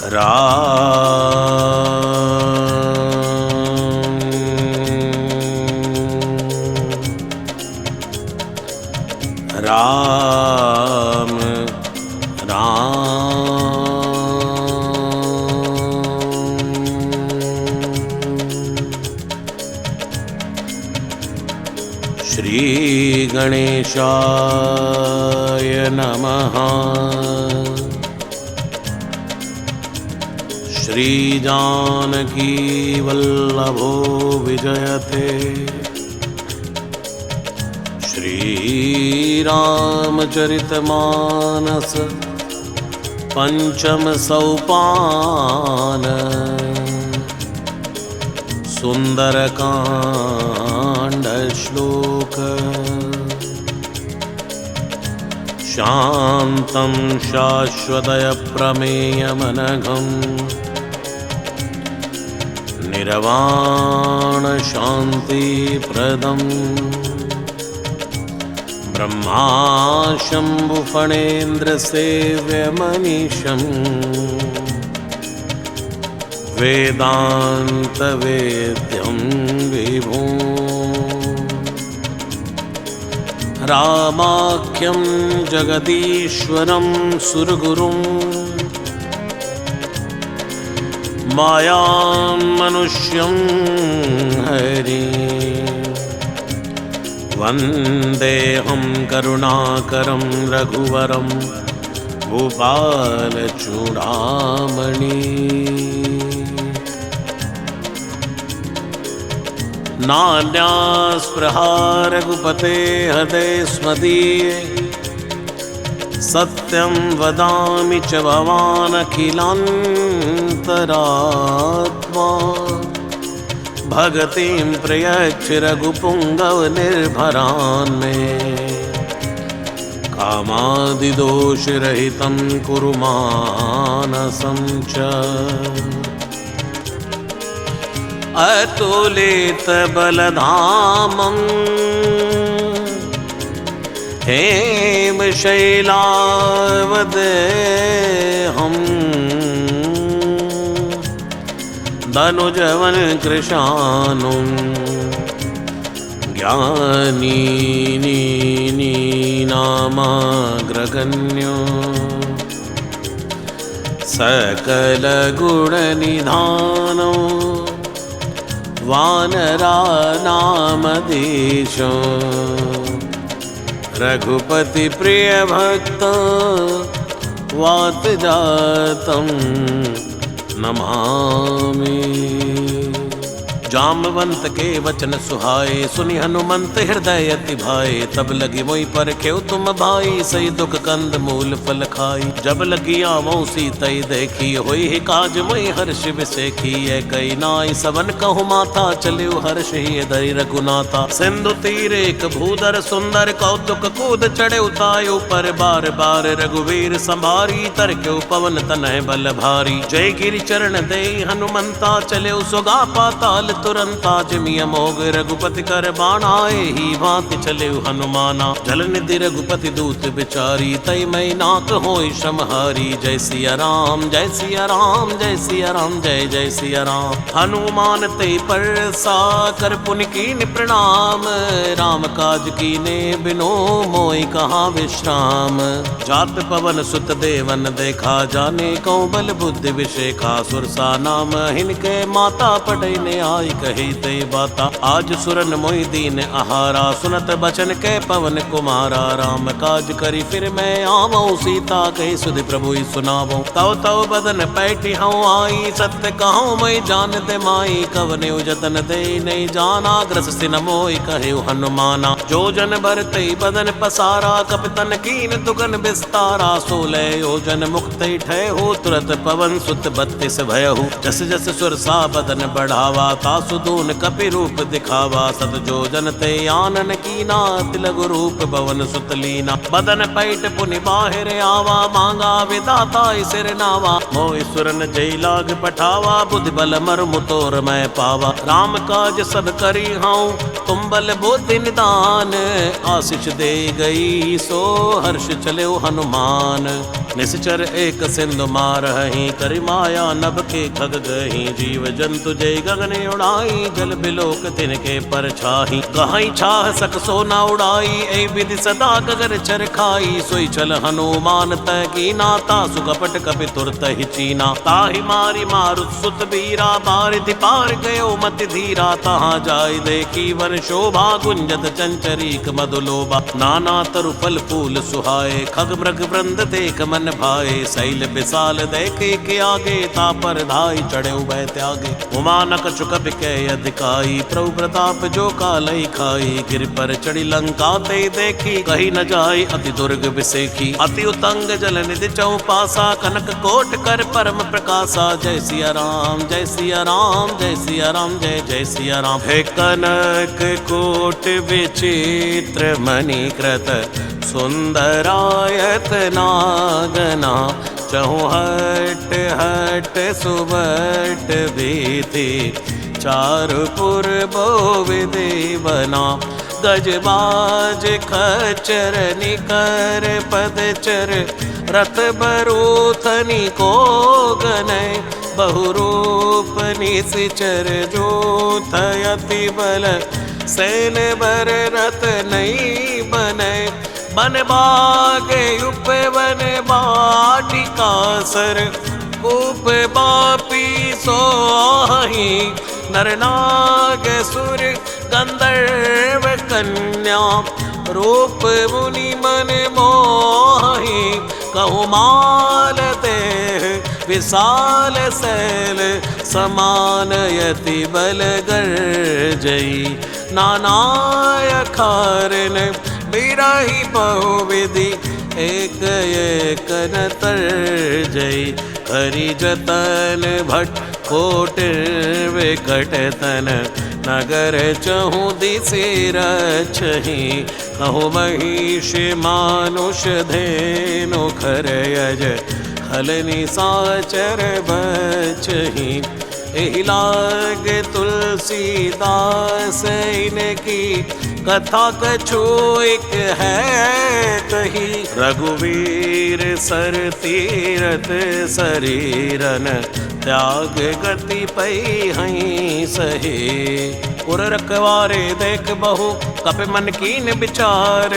राम राम श्री गणेशाय नमः। श्री जानकी वल्लभो विजयते। श्री रामचरितमानस पंचम सोपान। सुंदरकांड श्लोक। शांतं शाश्वतय प्रमेयमनघं निर्वाण शांति प्रदं ब्रह्मा शंभु फणेन्द्र सेव्यमनीशं वेदांत वेद्यं विभुं रामाख्यं जगदीश्वरं सुरगुरुं मायां मनुष्यं हरिं वन्देऽहं करुणाकरं रघुवरं भूपालचूडामणि। नान्यास्पृहा रघुपते हृदये स्मदीये। सत्यं वदामि च भवानखिलान्तरात्मा। भगतिं प्रयच्छ रघुपुङ्गव निर्भरान् मे। कामादिदोषरहितं कुरु मानसं च। अतुलितबलधामं हेमशैलावदेहं धनुजवन कृशानुं ज्ञानीनामाग्रगण्यो सकलगुणनिधानो वानरानामधीशो रघुपति प्रिय भक्त वातजातं नमामि। जामवंत के वचन सुहाए सुनि हनुमंत हृदय अति भाए। तब लगी मोहि परखेउ तुम भाई सही दुख कंद मूल फल खाई। जब लगी आवो सीतई देखी होई ही काज मोहि हर्ष विसेखी। कई नाई सवन कहु माथा चलिउ हर्ष ही धरि रघुनाथा। सिंधु तीर एक भूधर सुंदर कौतुक कूद चढ़े उतायु पर बार बार रघुवीर संभारी। तरक्यु पवन तनय बल भारी। जय गिरि चरण दे हनुमंता चलिउ सुगा पाताल तुरंता। जिमिय मोग रघुपति कर बाणाए ही भांति चले हनुमाना। जल निधि रघुपति दूत बिचारी तई मई नाक होई समहारी। जय सिया राम जय सिया राम जय सिया राम जय जय सिया राम। हनुमान ते परसा कर पुनि कीन प्रणाम। राम काज कीने बिनो मोहि कहाँ विश्राम। जात पवन सुत देवन देखा जाने कौ बल बुद्धि विशेखा। सुरसा नाम हिनके माता पढ़ई ने आई कही ते बाता। आज सुरन मोहि दीन आहारा सुनत बचन के पवन कुमारा। राम काज करी फिर मैं आवऊं सीता कही सुधि प्रभु सुनावो। तव तव बदन पैठी हूँ आई सत्य कहूँ मैं जान दे माई। कवने जतन दे नहीं जाना ग्रस सिन मोहि कहे हनुमाना। जो जन भरते बदन पसारा कपितन कीन दुगन विस्तारा। 16 योजन मुक्त ठय हो तुरत पवन सुत 32 भयहु। जस जस सुरसा बदन बढ़ावा ता सुदून कपि रूप दिखावा, सत जो जन ते आनन कीना, तिलगु रूप भवन सुतलीना। बदन पैठ पुनि बाहिर आवा, मांगा विदाता सिर नावा। मोहि सुरन जय लाग पठावा, बुद्धि बल मर्म तोर मैं पावा। राम काज सब करी हाउ, तुम बल बुद्धि निदान। आशीष दे गई सो हर्ष चले हनुमान। निश्चर एक सिंधु मारहि, करि माया नभ के खग गही। जीव जंतु जय गगन उड़ाई, जल बिलोक तिनके पर छाही। गहाई छाह सक सोना उड़ाई, ऐ विधि सदा गगर चर खाई। सोई चल हनुमान तय कीना, तासु कपट कपि तुरत ही चीना। ताहि मारी मारुत सुत बीरा, बारिधि पार गयो मति धीरा। तहाँ जाय देखी वन शोभा, गुंजत चंचरीक मधुलोभा। नाना तरु फल फूल सुहाए, खग मृग वृंद देख मन भाए। शैल विशाल देखे के आगे, तापर धाई चढ़े उभय त्यागे। उमानक चुकप के अधिकाई, प्रभु प्रताप जो कालई खाई। गिर पर चढ़ी लंका ते देखी, कही न जाय अति दुर्ग विसेखी। अति उतंग जल निधि चौपासा, कनक कोट कर परम प्रकाशा। जय सिया राम जय सिया राम, जय सिया राम जय जय सिया राम। हे कनक कोट विचित्र मणिकृत, सुंदरायत नागना। चहु हट हट सुबट भीति, चारुपुर बोविदे बना। गजबाज खच्चर निकर पदचर, रथ बरूथनी को गनय। बहुरूप निश्चर जो थयति बल, सैन बर रथ नहीं बनय। बन बागे उपवन बाटिका सर, उप बापी सोहि। नर नाग सुर गंधर्व कन्या, रूप मुनि मन मोहि। कहुमाल देह विशाल शैल, समानयति बल गर्जई। नानाय खारन बिरहि बहुविधि, एक एक न तर्जई। हरि जतन भट कोट विकटतन, नगर चहु दिशि रक्षहि। कहु महिष मानुष धेनु खरयज, हल निशाचर बचहि। एहि लाग तुलसीदास इनकी, कथा कछु एक है कही। रघुवीर सर तीरथ शरीरन, त्याग गति पई हई सहे। उर रखवारे देख बहु, कपि मन कीन विचार।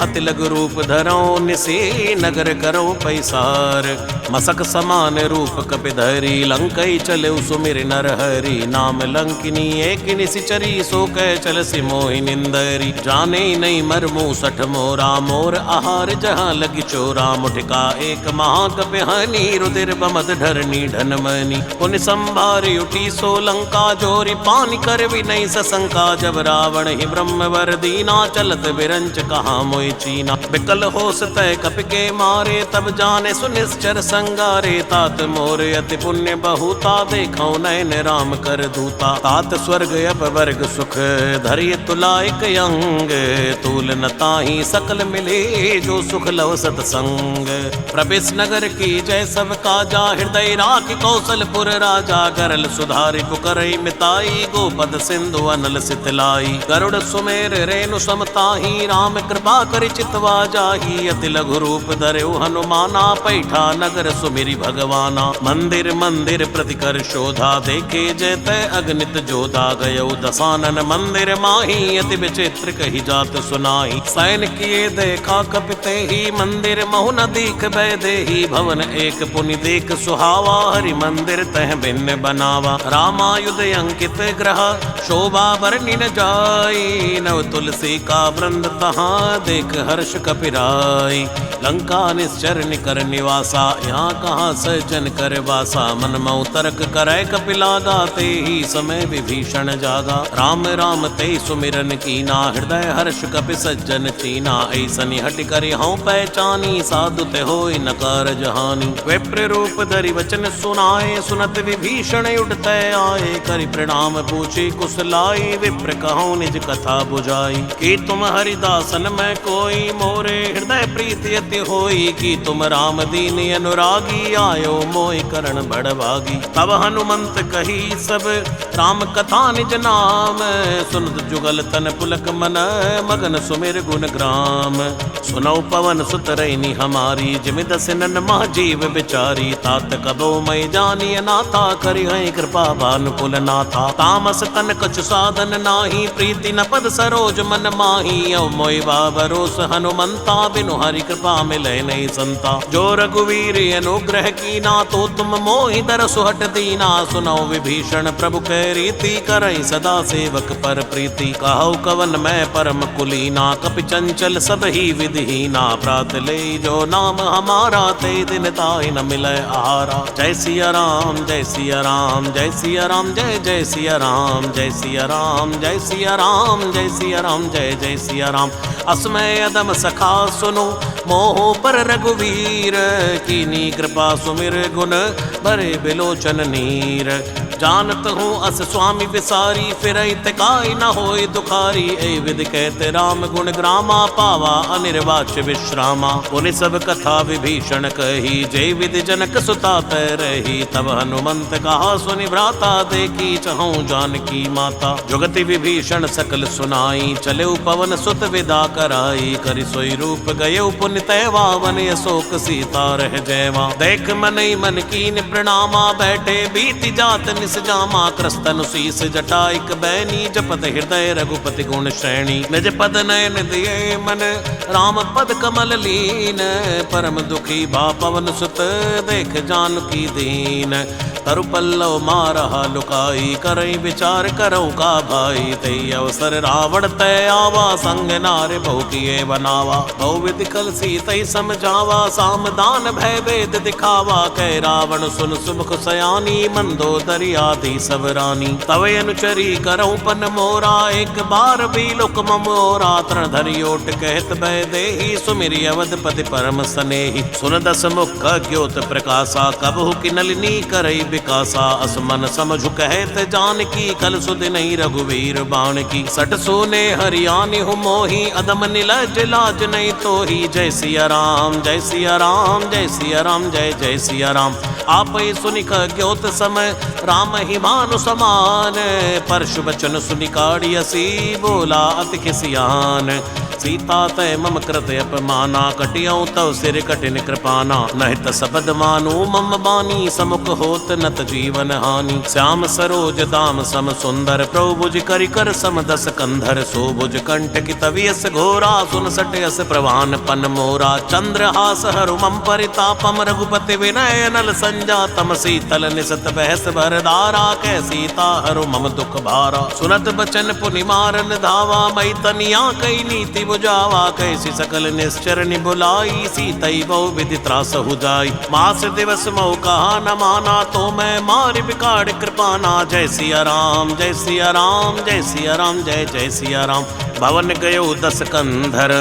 अति लघु रूप धरौ निसी, नगर करौ पैसार। मसक समान रूप कपि धरी, लंकई चले सुमिर नर हरि। नाम लंकिनी एक निसिचरी, सो कह चल सि मोहि निंदरी। जाने नहीं मरमु सठ मोरा, मोर आहार जहाँ लगी चोरा। मुठिका एक महाकपि हनी, रुधिर बमद ढरनी ढनमनी। पुनि संभारी उठी सो लंका, जोरी पानी कर भी नहीं सशंका। जब रावण ही ब्रह्मवर दीना, चलत विरंच कहाँ मोहि चीना। बिकल होस तय कपि के मारे, तब जाने सुनिश्चर संगारे। तात मोर अति पुण्य बहुता, देखौ नयन राम कर दूता। तात स्वर्ग अपवर्ग सुख, धरिय तुलायक अंग। तूल न ताहि सकल मिले, जो सुख लव सतसंग। प्रवेश नगर की जय सब काजा, हृदय राख कौशलपुर राजा। गरल सुधारि पुकरई मिताई, गोपद सिंधु अनल सितलाई। गरुड़ सुमेर रेणु समताही, राम कृपा करि चितवा जाही। अति लघु रूप धरौ हनुमाना, पैठा नगर सुमिरि भगवाना। मंदिर मंदिर प्रतिकर शोधा, देखे जयते अगणित जोधा। गयो दसानन मंदिर माही, अति विचित्र कही जात सुनाही। सैन किए देखा कपिते ही, मंदिर महु न दीख बैदेही। भवन एक पुनि देख सुहावा, हरि मंदिर तह भिन्न बनावा। रामायुध अंकित ग्रह, शोभा वर्णि न जाई। नव तुलसी का वृंद तहाँ, देख हर्ष कपिराई। लंका निश्चर निकर निवासा, यहाँ कहाँ सज्जन कर वासा। मन मऊ तर्क करे कपिलागा, ते ही समय विभीषण जागा। राम राम ते सुमिरन कीना, हृदय हर्ष कपि सज्जन चीना। ऐसनि हटि करि हऊँ पहचानी, साधु ते होय न कारज हानि। विप्र रूप धरि वचन सुनाए, सुनत विभीषण उठते आए। करि प्रणाम पूछी कुशलाई, विप्र कहूँ निज कथा बुझाई। कि तुम हरिदासन में कोई, मोरे हृदय प्रीति अति होई। कि तुम राम दीन अनुरागी, आयो मोहि करण बड़भागी। तब हनुमंत कही सब राम कथा निज नाम, सुनत जुगल तन पुलक मन, मगन सुमिर गुण ग्राम। सुनौ पवन सुत रैनी हमारी, जिमि दस नन मह जीव बिचारी। तात कबो मई जानिय नाथा, करि हैं कृपा भानुकुल नाथा। तामस तन कछु साधन नाही, प्रीति न पद सरोज मन माही। अव मोहि भरोस हनुमंता, बिनु हरि कृपा मिलै नहीं संता। जो रघुवीर अनुग्रह कीना, तो तुम मोहि दर सुहट दीना। सुनौ विभीषण प्रभु कै रीति, करई सदा सेवक पर प्रीति। कहौ कवन मैं परम कुलीना, कपि चंचल सब ही विधिहीना। प्रात ले जो नाम हमारा, ते दिन ताहि न मिलै आहारा। जय सिया राम जय सिया राम, जय सिया राम जय जय सिया राम। जय सिया राम जय सिया राम, जय सिया राम जय जय सिया राम। असमय अदम सखा सुनो, मोह पर रघुवीर। कीनी कृपा सुमिर गुण, भरे बिलोचन नीर। जानत हूँ अस स्वामी विसारी, फिरई तिकाई न होय दुखारी। ए विधि कहते राम गुण ग्रामा, पावा अनिर्वाच्य विश्रामा। पुनि सब कथा विभीषण कही, जय विधि जनक सुता तै रही। तब हनुमंत कहा सुनि भ्राता, देखी चहूँ जानकी माता। जुगति विभीषण सकल सुनाई, चले पवन सुत विदा कराई। करि सोई रूप गये पुनि तैवा, वन अशोक सीता रह जयवा। देख मनई मन कीन प्रणामा, बैठे बीति जात निस जामा। क्रस्तनु शीस जटाइक बैनी, जपत हृदय रघुपति गुण श्रेणी। निज पद नयन दिए मन, राम पद कमल लीन। परम दुखी भा पवन सुत, देख जानकी दीन। तरु पल्लव मारहा लुकाई, करई विचार करौ का भाई। तई अवसर रावण तय आवा, संग नारे बहु किए बनावा। बहु विधि कल सीतई समझावा, सामदान भय वेद दिखावा। कह रावण सुन सुमुख सयानी, मंदोदरी आदि सब रानी। तवे अनुचरी करऊं पन मोरा, एक बार भी लुक मोरा। तृण धरि ओट कहत भय देहि, सुमिरि अवधपति परम सनेहि। सुन दस मुख ज्योत प्रकाशा, कबहु की नलिनी करई विकासा। असमन समझु कहत जानकी, कल सुदिनहि रघुवीर बाणकी। सट सोने हरियाणि हूँ मोहि, अदम निलज लाज नहीं तोहि। जय सिया राम जय सिया राम, जय सिया राम जय जय सिया राम। आप ही सुनिक ज्योत समय, राम ही मानु समान। परशु बचन सुनि काढ़ियसी, बोला अति खिसियान। सीता तय मम कृत अपमाना, कटियऊँ तव सिर कठिन कृपाना। नहित सबद मानु मम बानी, समुख होत नत जीवन हानि। श्याम सरोज दाम सम सुंदर, प्रभु भुज करि कर सम दस कंधर। सो भुज कंठ की तवियस घोरा, सुन सटयस प्रवान पन मोरा। चंद्रहास हरु मम परितापम, रघुपति विनय नल संजातम। शीतल निसत बहस भरदारा, कै सीता हरु मम दुख भारा। सुनत बचन पुनि मारन धावा, मई तनिया कई नीति बुझावा। कैसी सकल निश्चर बुलाई, सीतई बहु विधि त्रास हो जाई। मास दिवस मऊ कहा न माना, तो मैं मारि बिकाड़ कृपाना। जय सिया राम जय सिया राम, जय सिया राम जय जय सिया राम। भवन गयो दस कंधर,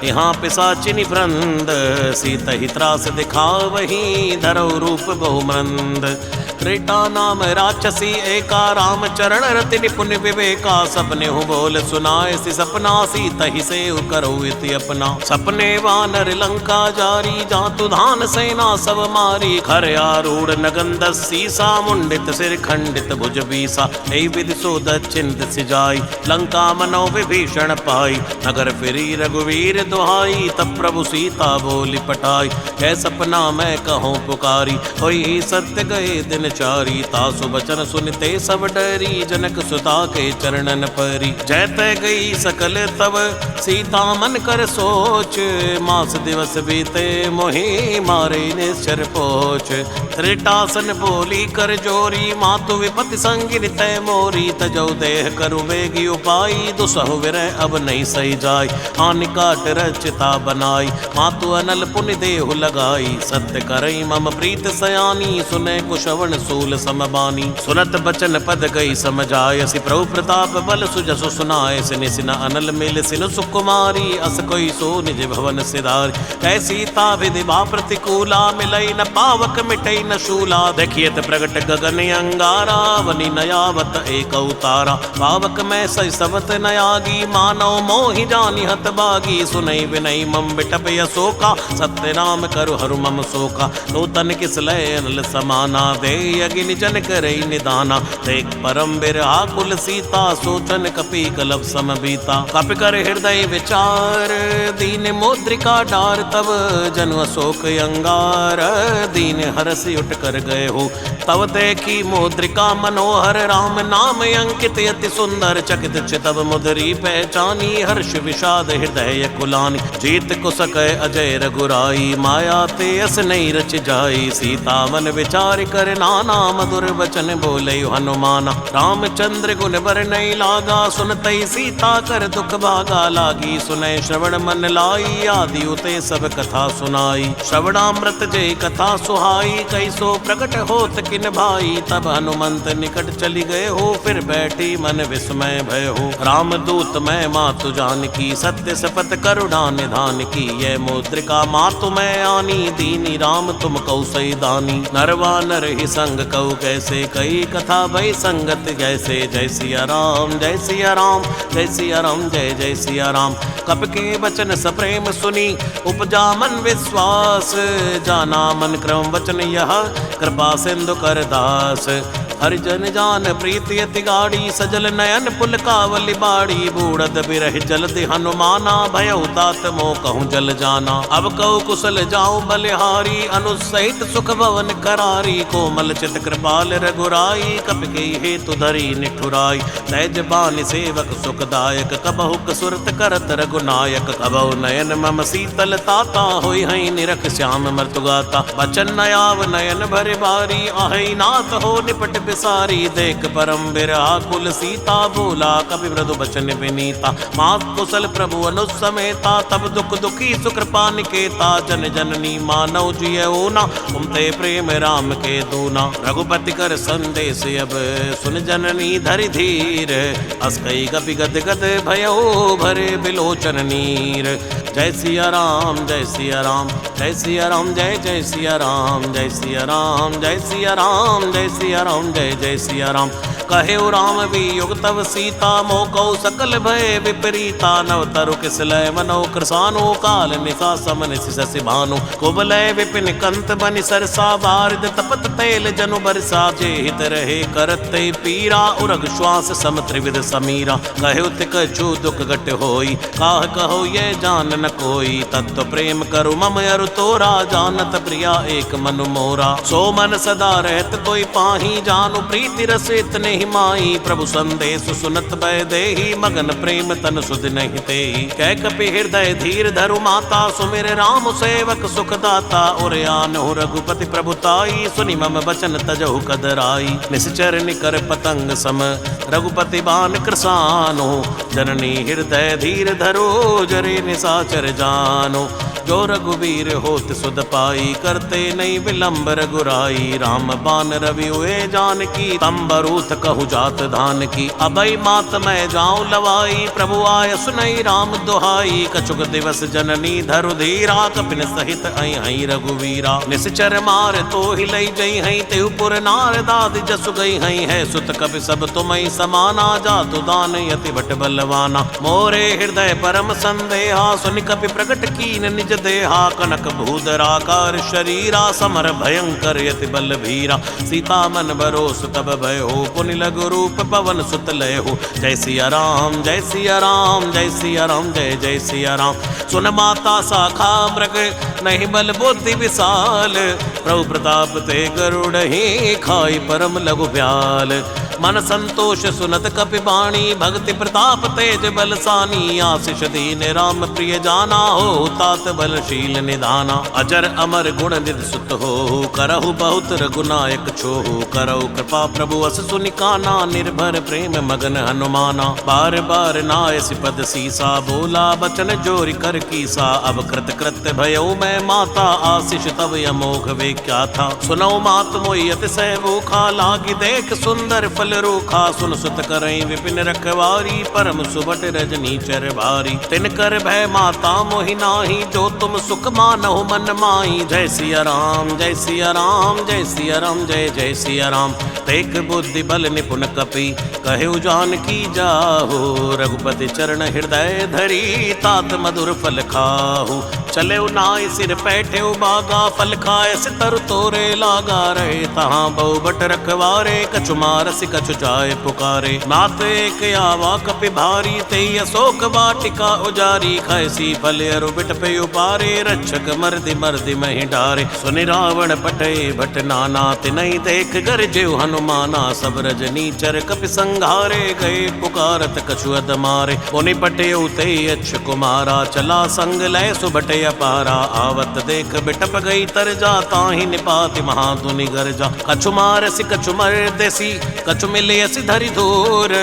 यहाँ पिशाचिनी वृंद। सीतहि त्रास दिखावही, धरौ रूप बहुमंद। त्रेता नाम राक्षसी एका, राम चरण रति निपुण विवेका। सपने हूँ बोल सुनाए सी सपना, सीतहि से करो इति अपना। सपने वानर लंका जारी, जातु धान सेना सब मारी। खर आरूढ़ नगन दस सीसा, मुंडित सिर खंडित भुज बीसा। ऐ विधि सो दक्षिण दिशि जाई, लंका मनो विभीषण पाई। नगर फिरी रघुवीर दुहाई, तब प्रभु सीता बोली पटाई। कै सपना मैं कहूँ पुकारी, होई सत्य गए दिन विचारी, तासु बचन सुनते सब डरी, जनक सुता के चरणन परी। जैत गई सकल तब सीता मन कर सोच, मास दिवस बीते मोहि मारे निश्चर पोच। त्रिटासन बोली कर जोरी, मातु विपति संगिन तय मोरी, तजौ देह करु बेगी उपाई, दुसहु विरह अब नहीं सही जाय। हानि काट रचिता बनाई, मातु अनल पुनि देहु लगाई, सत्य करई मम प्रीत सयानी, सुने कुशवन सूल समबानी। सुनत बचन पद गई समझाय, सि प्रभु प्रताप बल सुजसु सुनाय, सिनि सिन अनल मिल सिनु सुकुमारी, अस कोई सो निज भवन सिधारी। कैसी ता विधि बा प्रतिकूला, मिलई न पावक मिटई न शूला, देखियत प्रगट गगन अंगारा, वनि नयावत एक उतारा। पावक में सई सबत नयागी, मानव मोहि जानि हत बागी, सुनई विनई मम बिटप यशोका, सत्य नाम करु हरु मम शोका। नूतन किस लय अनल समाना, दे अगिन जन करई निदाना, देख परम बिरहा कुल सीता, सोचन कपि कलप सम बीता। कपि कर हृदय विचार, दीन मुद्रिका डार, तब जनु अशोक अंगार, दीन हरस उठ कर गए हो। तब देखी मुद्रिका मनोहर, राम नाम अंकित अति सुंदर, चकित चितव मुद्री पहचानी, हर्ष विषाद हृदय कुलानी। जीत कुसक अजय रघुराई, माया ते अस नहीं रच जाई, सीता मन विचार कर नाना, मधुर वचन बोले हनुमाना। रामचंद्र गुण बर नहीं लागा, सुनतई सीता कर दुख भागा, लागी सुनै श्रवण मन लाई, आदि उते सब कथा सुनाई। श्रवणामृत जय कथा सुहाई, कैसो प्रकट होत किन भाई, तब हनुमंत निकट चली गए हो, फिर बैठी मन विस्मय भय हो। रामदूत मैं मातु जानकी, सत्य सपत करुणा निधान की, ये मुद्रिका मातु मैं आनी, दीनी राम तुम कौ सही दानी। नरवा नर ही संग कऊ कैसे, कई कथा भई संगत जैसे, जय सिया राम जय सिया राम, जय सिया राम जय जय सिया राम। कप के वचन सप्रेम सुनी, उपजा मन विश्वास, जाना मन क्रम वचन यह, कृपा सिंधु कर दास। हरिजन जान प्रीति अति गाड़ी, सजल नयन पुल कावली बाड़ी, बूढ़द बिरह जलदि हनुमाना, भयउ तात मोह कहूँ जल जाना। अब कहु कुशल जाऊं बलिहारी, अनुसहित सुख भवन करारी, कोमल चित कृपाल रघुराई, कपि हेतु धरी निठुराई। तैज बानि सेवक सुखदायक, कबहुक सुरत करत रघुनायक, कबहु नयन मम शीतल ताता, होई हई निरख श्याम मृतुगाता। बचन नयाव नयन भरे बारी, आहई नाथ हो निपट बिसारी, देख परम बिरहा कुल सीता, बोला कपि मृदु बचन विनीता। मात कुशल प्रभु अनुसमेता, तब दुख दुखी सुकृपा निकेता, जन जननी मानव जियऊ ना, उमते प्रेम राम के दूना। रघुपति कर संदेश अब सुन जननी धरि धीर, अस कई कपि गद गद भयऊ भरे बिलोचन नीर। जय सिया राम जय सिया राम, जय सिया राम जय जय सिया राम, जय सिया राम जय सिया राम, जय सिया राम जय जय सिया राम। कहे राम वियोग तव सीता, मोकौ सकल भय विपरीता, नव तरु किस लय मनो कृसानो, काल निशा समन शशि भानु। कुबलय विपिन कंत बनि सरसा, बारिद तपत तैल जनु बरसा, जे हित रहे करत पीरा, उरग श्वास सम त्रिविध समीरा। कहे तिक छू दुख घट होई, काह कहो ये जान न कोई, तत्व प्रेम करु मम अरु तोरा, जानत प्रिया एक मनु मोरा। सो मन सदा रहत कोई पाही, जानु प्रीति रस इतने ही माई, प्रभु संदेश सुनत भय देहि, मगन प्रेम तन सुध नहीं तेहि। कह कपि हृदय धीर धरु माता, सुमिर राम सेवक सुखदाता, और आनहु रघुपति प्रभुताई, सुनि मम बचन तजहु कदराई। निश्चर निकर पतंग सम, रघुपति बान कृसानो, जननी हृदय धीर धरो, जरे निशाचर जानो। जो रघुवीर होत सुध पाई, करते नहीं विलंब रघुराई, राम बान रवि हुए जानकी, तंबरूथ कहु जात धान की। अभय मात मैं जाऊं लवाई, प्रभु आय सुनई राम दुहाई, कछुक दिवस जननी धरु धीरा, कपिन सहित आई हई रघुवीरा। निश्चर मार तो हिलई जई हई, तेहुपुर नार दाद जसु गई हई, है सुत कपि सब तुमई समाना, जातु दान यति बट बलवाना। मोरे हृदय परम संदेहा, सुनि कपि प्रगट कीन निज देहा कनक भूधराकार शरीरा समर भयंकर यति बल भीरा सीता मन बरोस तब भय हो पुनि लघु रूप पवन सुत लय हो जय सिया राम जय सिया राम जय सिया राम जय जय सिया राम सुन माता शाखा मृग नहीं बल बुद्धि विशाल प्रभु प्रताप ते गरुड़ ही खाई परम लघु ब्याल मन संतोष सुनत कपि बाणी भक्ति प्रताप तेज बलसानी आशीष दीन राम प्रिय जाना हो तात बलशील निधाना अजर अमर गुण निधि सुत हो करहु बहुत रघुनायक छोहु करहु कृपा प्रभु अस सुनिकाना निर्भर प्रेम मगन हनुमाना बार बार नाय सिपद सीसा बोला बचन जोरि कर कीसा अब कृत कृत्य भयो मैं माता आशीष तब अमोघ वे क्या था सुनो मात मोहि अतिशय भूखा लागी देख सुंदर फल रूखा सुन सुत करई विपिन रखवारी परम सुबट रजनी चर भारी तिन कर भय माता मोहि नाही जो तुम सुख मानहु मन माही जय सिया राम जय सिया राम जय सिया राम जय जय सिया राम तेक बुद्धि बल निपुण कपि कहु जानकी जाहु रघुपति चरण हृदय धरी तात मधुर फल खाहु चले नाय सिर पैठे बागा फल खाए सितर तोरे लागा रहे तहाँ बहु बट रखवारे कछु मारसी कछु जाए पुकारे नाथ एक आवा कपि भारी ते अशोक वाटिका उजारी खैसी फल अरु बिट पे उपारे रक्षक मर्दि मर्दि मही डारे सुनि रावण पटे भट नाना तिनहि देख गर जेव हनुमाना सब रजनी चर कपि संघारे गए पुकारत कछु अद मारे पुनि पटे उते अच्छ कुमारा चला संग लय सुबटे अपारा आवत देख बिटप गई तर जा ताहि निपाति महाधुनि गर्जा कछु मारसी कछु मर्देसी कछु मिले असि धरि धूर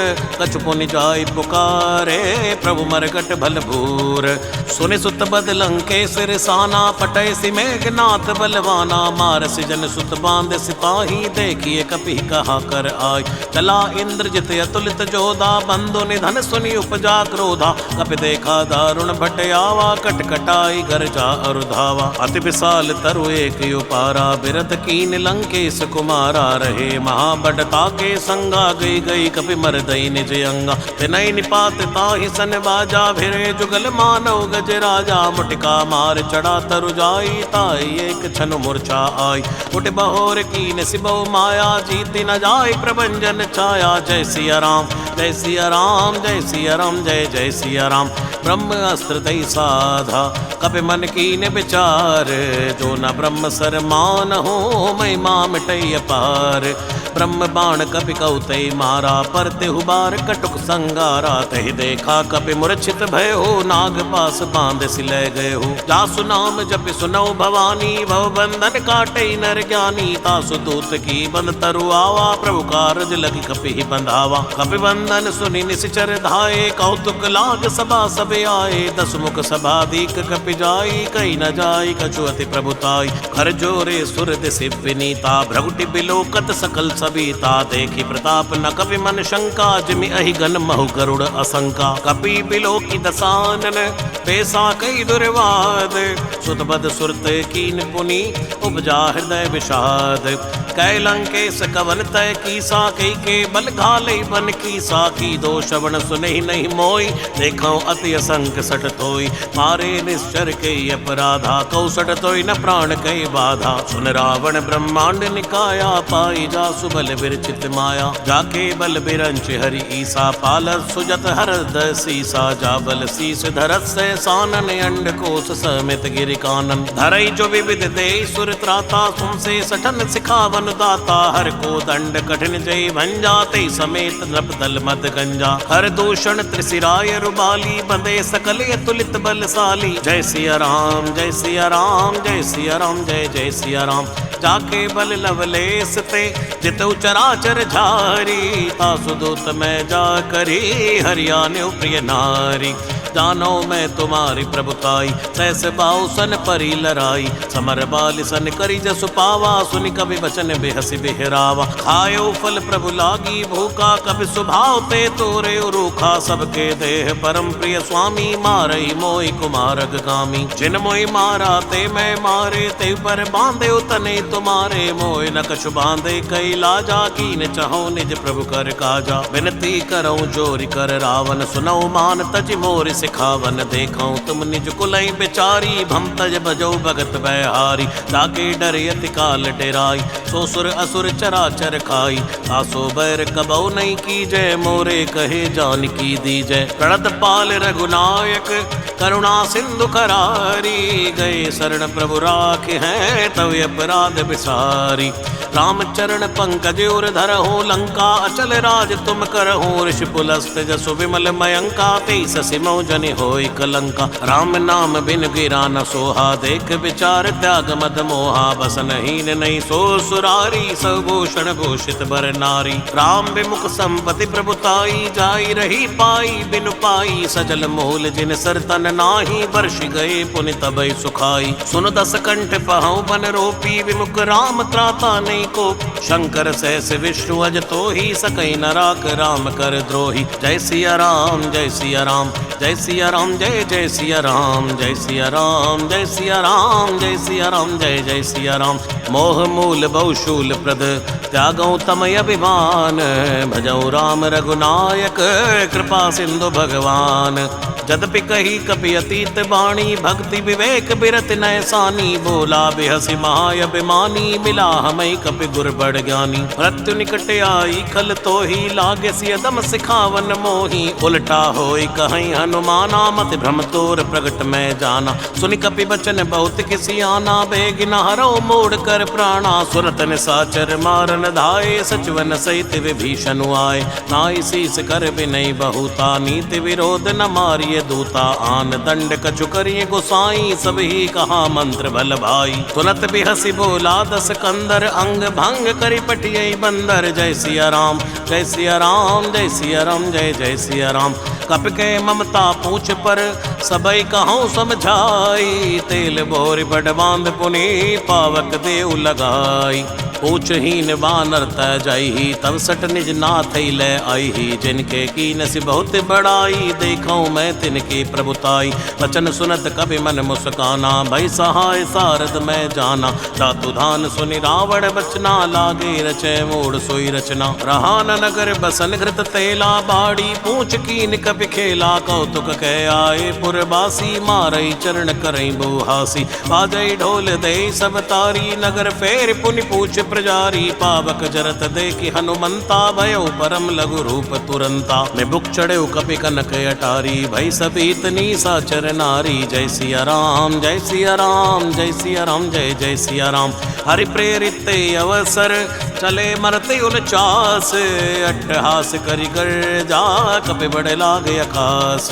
कछु पुनि जाय पुकारे प्रभु मरकट भल भूर सुनि सुत बद लंकेश्वर साना पटय सि मेघनाथ बलवाना मारसि जन सुत बांध सिपाही देखिए कपि कहा कर आय चला इंद्रजित अतुलित जोधा बंधु निधन सुनि उपजा क्रोधा कपि देखा दारुण भट आवा कटकटाई गर्जा अरुधावा अति विशाल तरु एक उपारा बिरध कीन लंकेश कुमारा रहे महाबडता के संगा गई गई कपि मरदई निज अंगा तिनहि निपात ताहि सन बाजा भिरे जुगल मानव गज राजा मुटिका मार चढ़ा तरु जाई ताई एक छन मूर्छा आई उठ बहोर कीन सिबो माया जीति न जाय प्रभंजन छाया जय सिया राम जय सिया राम जय सिया राम जय जय सिया राम ब्रह्म अस्त्र दई साधा कपि मन कीन विचार जो न ब्रह्म सर मान हो महिमा मिटई अपार ब्रह्म बाण कपि कौतई मारा परते हुबार कटुक संगारा तहि देखा कपि मूर्छित भय हो नाग पास बांध सिलय गए हो जासु नाम जपि सुनौ भवानी भव बंधन काटई नर ज्ञानी तासु दूत की बंद तरु आवा प्रभु कारज लगी कपि ही बंधावा कपि बंधन सुनि निशिचर धाये कौतुक लाग सभा सबे आए दस मुख सभा दीक कपि जाई कई न जाई कछु अति प्रभुताई कर जोरे सुर दिसि विनीता भ्रगुटि बिलोकत सकल सबीता देखी प्रताप न कपि मन शंका जिमि अहि गन महु गरुड़ असंका कपि बिलोकी दसानन पेसा कई दुर्वाद सुत बद सुरत कीन पुनि उपजा हृदय विषाद कै लंकेश कवन तय कीसा कई के बल घाले बन कीसा की दो श्रवण सुनहि नहीं मोई देखो अति असंक सट तोई मारे निश्चर के अपराधा कौसट तोई न प्राण कई बाधा सुन रावण ब्रह्मांड निकाया पाई जा सुबल विरचित माया जाके बल बिरंच हरि ईसा पालस सुजत हरद सीसा जा बल शीस धरत से सानन अंड कोश समित गिरि कानन धरई जो विविध दे सुर त्राता सुन से सठन सिखावन दाता हर को दंड कठिन जय भंजाते समेत नृप दल मद गंजा हर दूषण त्रिशिराय रुबाली बंदे सकल अतुलित बलशाली जय सिया राम जय सिया राम जय सिया राम जय जय सिया राम जाके बल लवलेस ते जितु चराचर झारी तासु दूत मैं जा करी हरियाणु प्रिय नारी जानो मैं तुम्हारी प्रभुताई सहस बाहु सन परी लराई समर बाल सन करी जसु पावा सुनि कवि वचन बेहसी बेहरावा खायो फल प्रभु लागी भूखा कवि सुभाव ते तोरे रूखा सबके देह परम प्रिय स्वामी मारई मोहि कुमारग गामी जिन मोहि मारा ते मैं मारे ते पर बांधे तने तुम्हारे मोहि न कछु बांधे कई लाजा कीन चहो निज प्रभु कर काजा विनती करऊं जोरि कर रावण सुनऊ मान तज मोर सिखावन देखो तुम निज कुलई बेचारी भम तज बजो भगत बहारी ताके डर यति काल डेराई सो सुर असुर चराचर खाई आसो बैर कबौ नहीं की जय मोरे कहे जान की दी जय प्रणत पाल रघुनायक करुणा सिंधु करारी गए शरण प्रभु राखे हैं तव अपराध बिसारी रामचरण पंकज उर धर हो लंका अचल राज तुम कर हो ऋषि पुलस्त जसु विमल मयंका तेईस सिमौ जनि होय कलंका राम नाम बिन गिरा न सोहा देख विचार त्याग मद मोहा बसन हीन नहीं सो सुरारी सभूषण भूषित बर नारी राम विमुख संपति प्रभुताई जाई रही पाई बिनु पाई सजल मोल जिन सरतन नाही वर्ष गए पुनि तबै सुखाई सुन दस कंठ पहु बन रोपी विमुख राम त्राता नहीं को शंकर सहस विष्णु अज तो ही सकई न राख राम कर द्रोही जय सिया राम जय सिया राम जय सिया राम जय जय सिया राम जय सिया राम जय सिया राम जय सिया राम जय जय सिया राम मोह मूल बहुशूल प्रद त्यागौ तमय अभिमान भजौ राम रघुनायक कृपा सिंधु भगवान जदपि कही कपि अतीत बाणी भक्ति विवेक बिरत नयसानी बोला बेहसी महाअभिमानी मिला हमें कपि गुर बड़ ज्ञानी मृत्यु निकट आई खल तो ही लागे सियदम सिखावन मोही उल्टा होई कहीं हनुमाना मत भ्रम तोर प्रगट में जाना सुनि कपि बचन बहुत किसी आना बेगिन हरो मोड़ कर प्राणा सुरत निसाचर मारन धाये सचवन सहित विभीषण आए नाई शीस कर विनय बहुता नीति विरोध न मारिय दूता आन दंड कछु करिए गोसाई सब ही कहा मंत्र बल भाई तुरत भी हसी बोला दस कंदर अंग भंग करी पटिये बंदर जय सिया राम जय सिया राम जय सिया राम जय जय सिया राम कप के ममता पूछ पर सबई कहूँ समझाई तेल बोर बड़ बांध पुनि पावक देव लगाई पूछहीन बानर तय जाई तब सट निज नाथ ले आई ही जिनके कीन सी बहुत बड़ाई देखूं मैं तिनकी प्रभुताई वचन सुनत कभी मन मुस्काना भई सहाय सारद मैं जाना दातु धान सुनि रावण बचना लागे रचे मोड़ सोई रचना रहा न नगर बसन घृत तेला बाड़ी पूछ कीन कभी खेला कौतुक कह आए पुरबासी मारई चरण करई बुहासी बाजई ढोल दे सब तारी नगर फेर पुनि पूछ प्रजारी पावक जरत देखि हनुमंता भयो परम लघु रूप तुरंता मैं बुक चढ़े कपि कनक अटारी भई सबीतनी साचर नारी जय सिया राम जय सिया राम जय सिया राम जय जय सिया राम हरि प्रेरित अवसर चले मरते उनचास अट्टहास करि कर जा कपि बड़े लागे अखास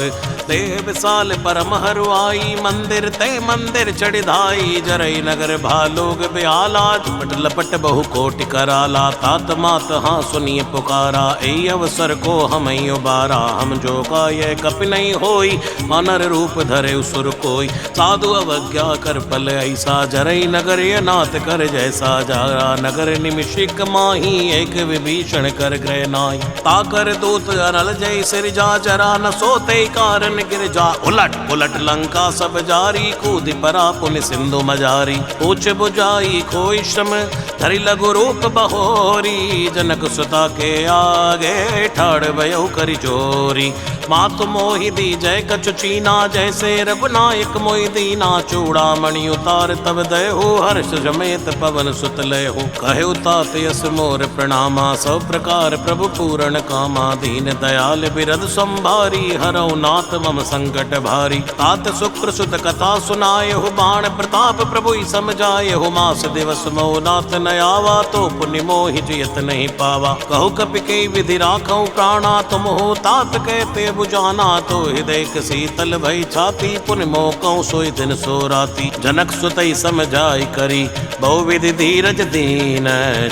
देह विशाल परम हरुआई मंदिर ते मंदिर चढ़िधाई जरई नगर भालोग ब्याला झपट लपट बहु कोटि कराला तात मात हाँ सुनिए पुकारा ए अवसर को हम उबारा हम जो का ये कपि नहीं होई मानर रूप धरे सुर कोई साधु अवज्ञा कर पल ऐसा जरई नगर ये नाथ कर जैसा जारा नगर निमिषिक माही एक विभीषण कर ग्रह नाई ताकर दूत अनल जय सिर जा जरा न सोते कारण गिर जा उलट उलट लंका सब जारी कूद परा पुनि सिंधु मजारी पूछ बुझाई कोई श्रम धरि लघु रूप बहोरी जनक सुता के आगे ठाड़ भयो करि चोरी मातु मोहि दी जय कछु चीना जैसे रघुनायक मोहि दीना चूड़ामणि उतार तब दयहु हर्ष समेत पवन सुत लयहु कहे तात यस मोर प्रणामा सब प्रकार प्रभु पूरण कामा दीन दयाल बिरद संभारी हरौ नाथ मम संकट भारी तात शुक्र सुत कथा सुनायहु बाण प्रताप प्रभु समझायहु मास दिवस मो नाथ न आवा तो पुण्य मोहि जियत नहीं पावा कहु कपि के विधि राखौ प्राणा तुम हो तात कहते बुझाना तो हृदय शीतल भई छाती पुण्य मोकौ सोई दिन सो राती जनक सुतई समझाई करी बहुविधि धीरज दीन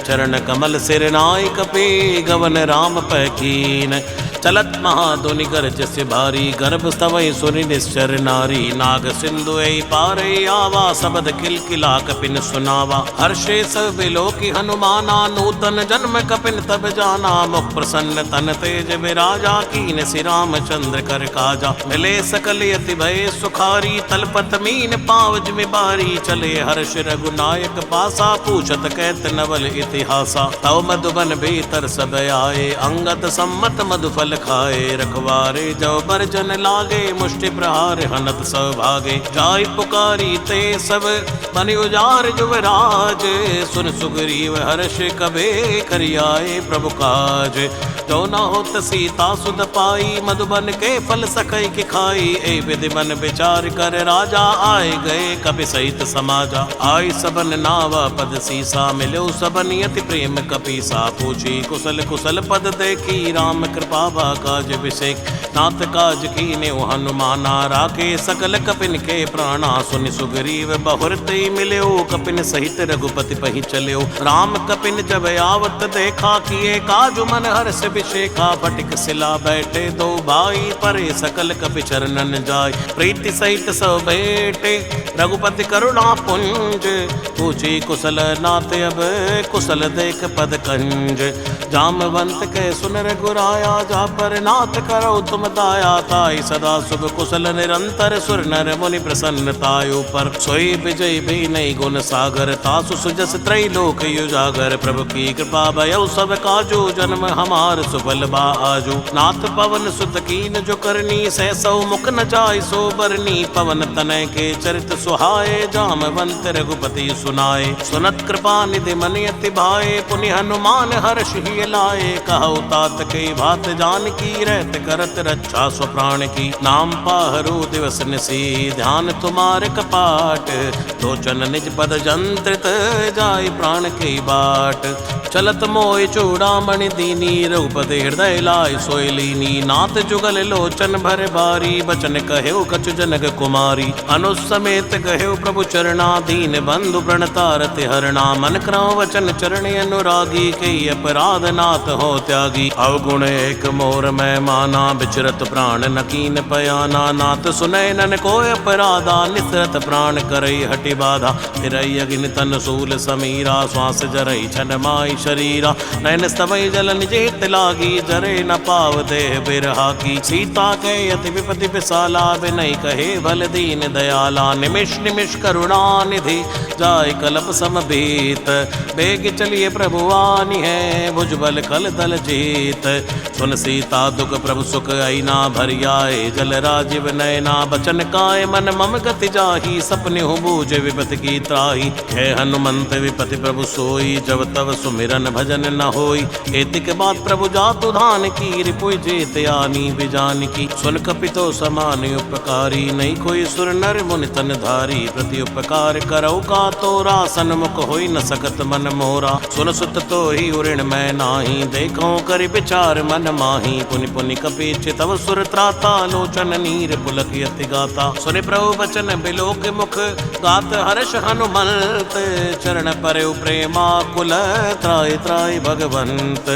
चरण कमल सिर नाय कपि गवन राम पैकीन चलत महाधुनि गर्ज से भारी गर्भ स्तवई सुनि निश्चर नारी नाग सिंधु पारे आवा शब्द किलकिला कपिन सुनावा हर्षे सब बिलोकी हनुमाना नूतन जन्म कपिन तब जाना मुख प्रसन्न तन तेज विराजा कीन श्री राम रामचंद्र कर काजा। मिले सकल यति भय सुखारी तलपत मीन पावज में बारी। चले हर्ष रघुनायक पासा पूछत कहत नवल इतिहासा। तव मधुबन भीतर सब आए अंगत सम्मत मधुफल खाए। रखवारे जो बरजन लागे मुष्टि प्रहार हनत सब भागे। जाय पुकारी ते सब बन उजार युवराज। सुन सुग्रीव हर्ष कबे करियाए प्रभु काज। जो न होत सीता सुध पाई मधुबन के फल सकई की खाई। ए विधि मन विचार कर राजा आए गए कपि सहित समाजा। आई सबन नावा पद सीसा मिलो सबन यति प्रेम कपीसा। पूछी कुशल कुशल पद देखी राम कृपा काज विषेक। नाथ काज कीने हनुमाना राखे सकल कपिन के प्राणा। सुनि सुग्रीव बहुरते मिल्यो कपिन सहित रघुपति पहि चल्यो। राम कपिन जब आवत देखा किए काजु मन हर्ष विषेका। फटिक सिला बैठे दो भाई परे सकल कपि चरणन जाय। प्रीति सहित सब बैठे रघुपति करुणा पुंज। पूछी कुशल नाथ अब कुशल देख पद कंज। जामवंत के सुन रघुराया जा पर नाथ करो तुम दाया। ताई सदा शुभ कुशल निरंतर सुर नर मुनि प्रसन्नतायु पर। सोई विजय भी नहीं गुण सागर तासु सुजस त्रैलोक युजागर। प्रभु की कृपा भयउ सब काजू जन्म हमार सुफल बाजू। नाथ पवन सुत कीन जो करनी सहसौ मुख न जाय सो बरनी। पवन तनय के चरित सुहाए जामवंत रघुपति सुनाए। सुनत कृपा निधि मन अति भाए पुनि हनुमान हर्ष ही लाए। कहु तात के भात जान की रहत करत रक्षा स्वप्राण की। नाम पाहरु दिवस निसी ध्यान तुम्हारे कपाट। लोचन निज पद जंत्रित जाय प्राण के बाट। चलत मोय चूड़ामणि दीनी रघुपति हृदय लाय सोय लीनी। नाथ जुगल लोचन भर बारी बचन कहेउ कछु जनक कुमारी। अनुसमेत कहेउ प्रभु चरणा दीन बंधु प्रणतारति हरणा। मन क्रम वचन चरण अनुरागी कई अपराध नाथ हो त्यागी। अवगुण एक मोर मैं माना बिचरत प्राण नकीन पयाना। नाथ सुनय नन को अपराधा निसरत प्राण करई हटि बाधा। फिरई अग्नि तन सूल समीरा श्वास जरई छन माई शरीरा। नैन स्तमय जल निजेत लागी जरे न पाव देह बिरहा की। सीता के अति विपति विशाला बिनय कहे भल दीन दयाला। निमिष निमिष करुणा निधि जाय कलप समभीत। बेग चलिए प्रभु आनी है भुजबल कल दल जीत। सुन सीता दुख प्रभु सुख आईना भरियाए जल राजीव नयना। बचन काय मन मम गति जाही सपने हो बूझ विपत की त्राही। है हनुमंत विपति प्रभु सोई जब तब सुमिरन भजन न होई। एतिक बात प्रभु जातु धान की रिपुय जेत आनी बिजान की। सुन कपितो समान उपकारी नहीं कोई सुर नर मुनि तन धारी। प्रति उपकार करौ का तोरा सन्मुख होई न सकत मन मोरा। सुन सुत तो ही उऋण मैं नाही देखो करि विचार मन माही। पुनि पुनि कपि चितव सुर त्राता लोचन नीर पुलक यति गाता। सुनि प्रभु बचन बिलोक मुख गात हर्ष हनुमंत। चरण परयु प्रेमा कुल त्राय त्राय भगवंत।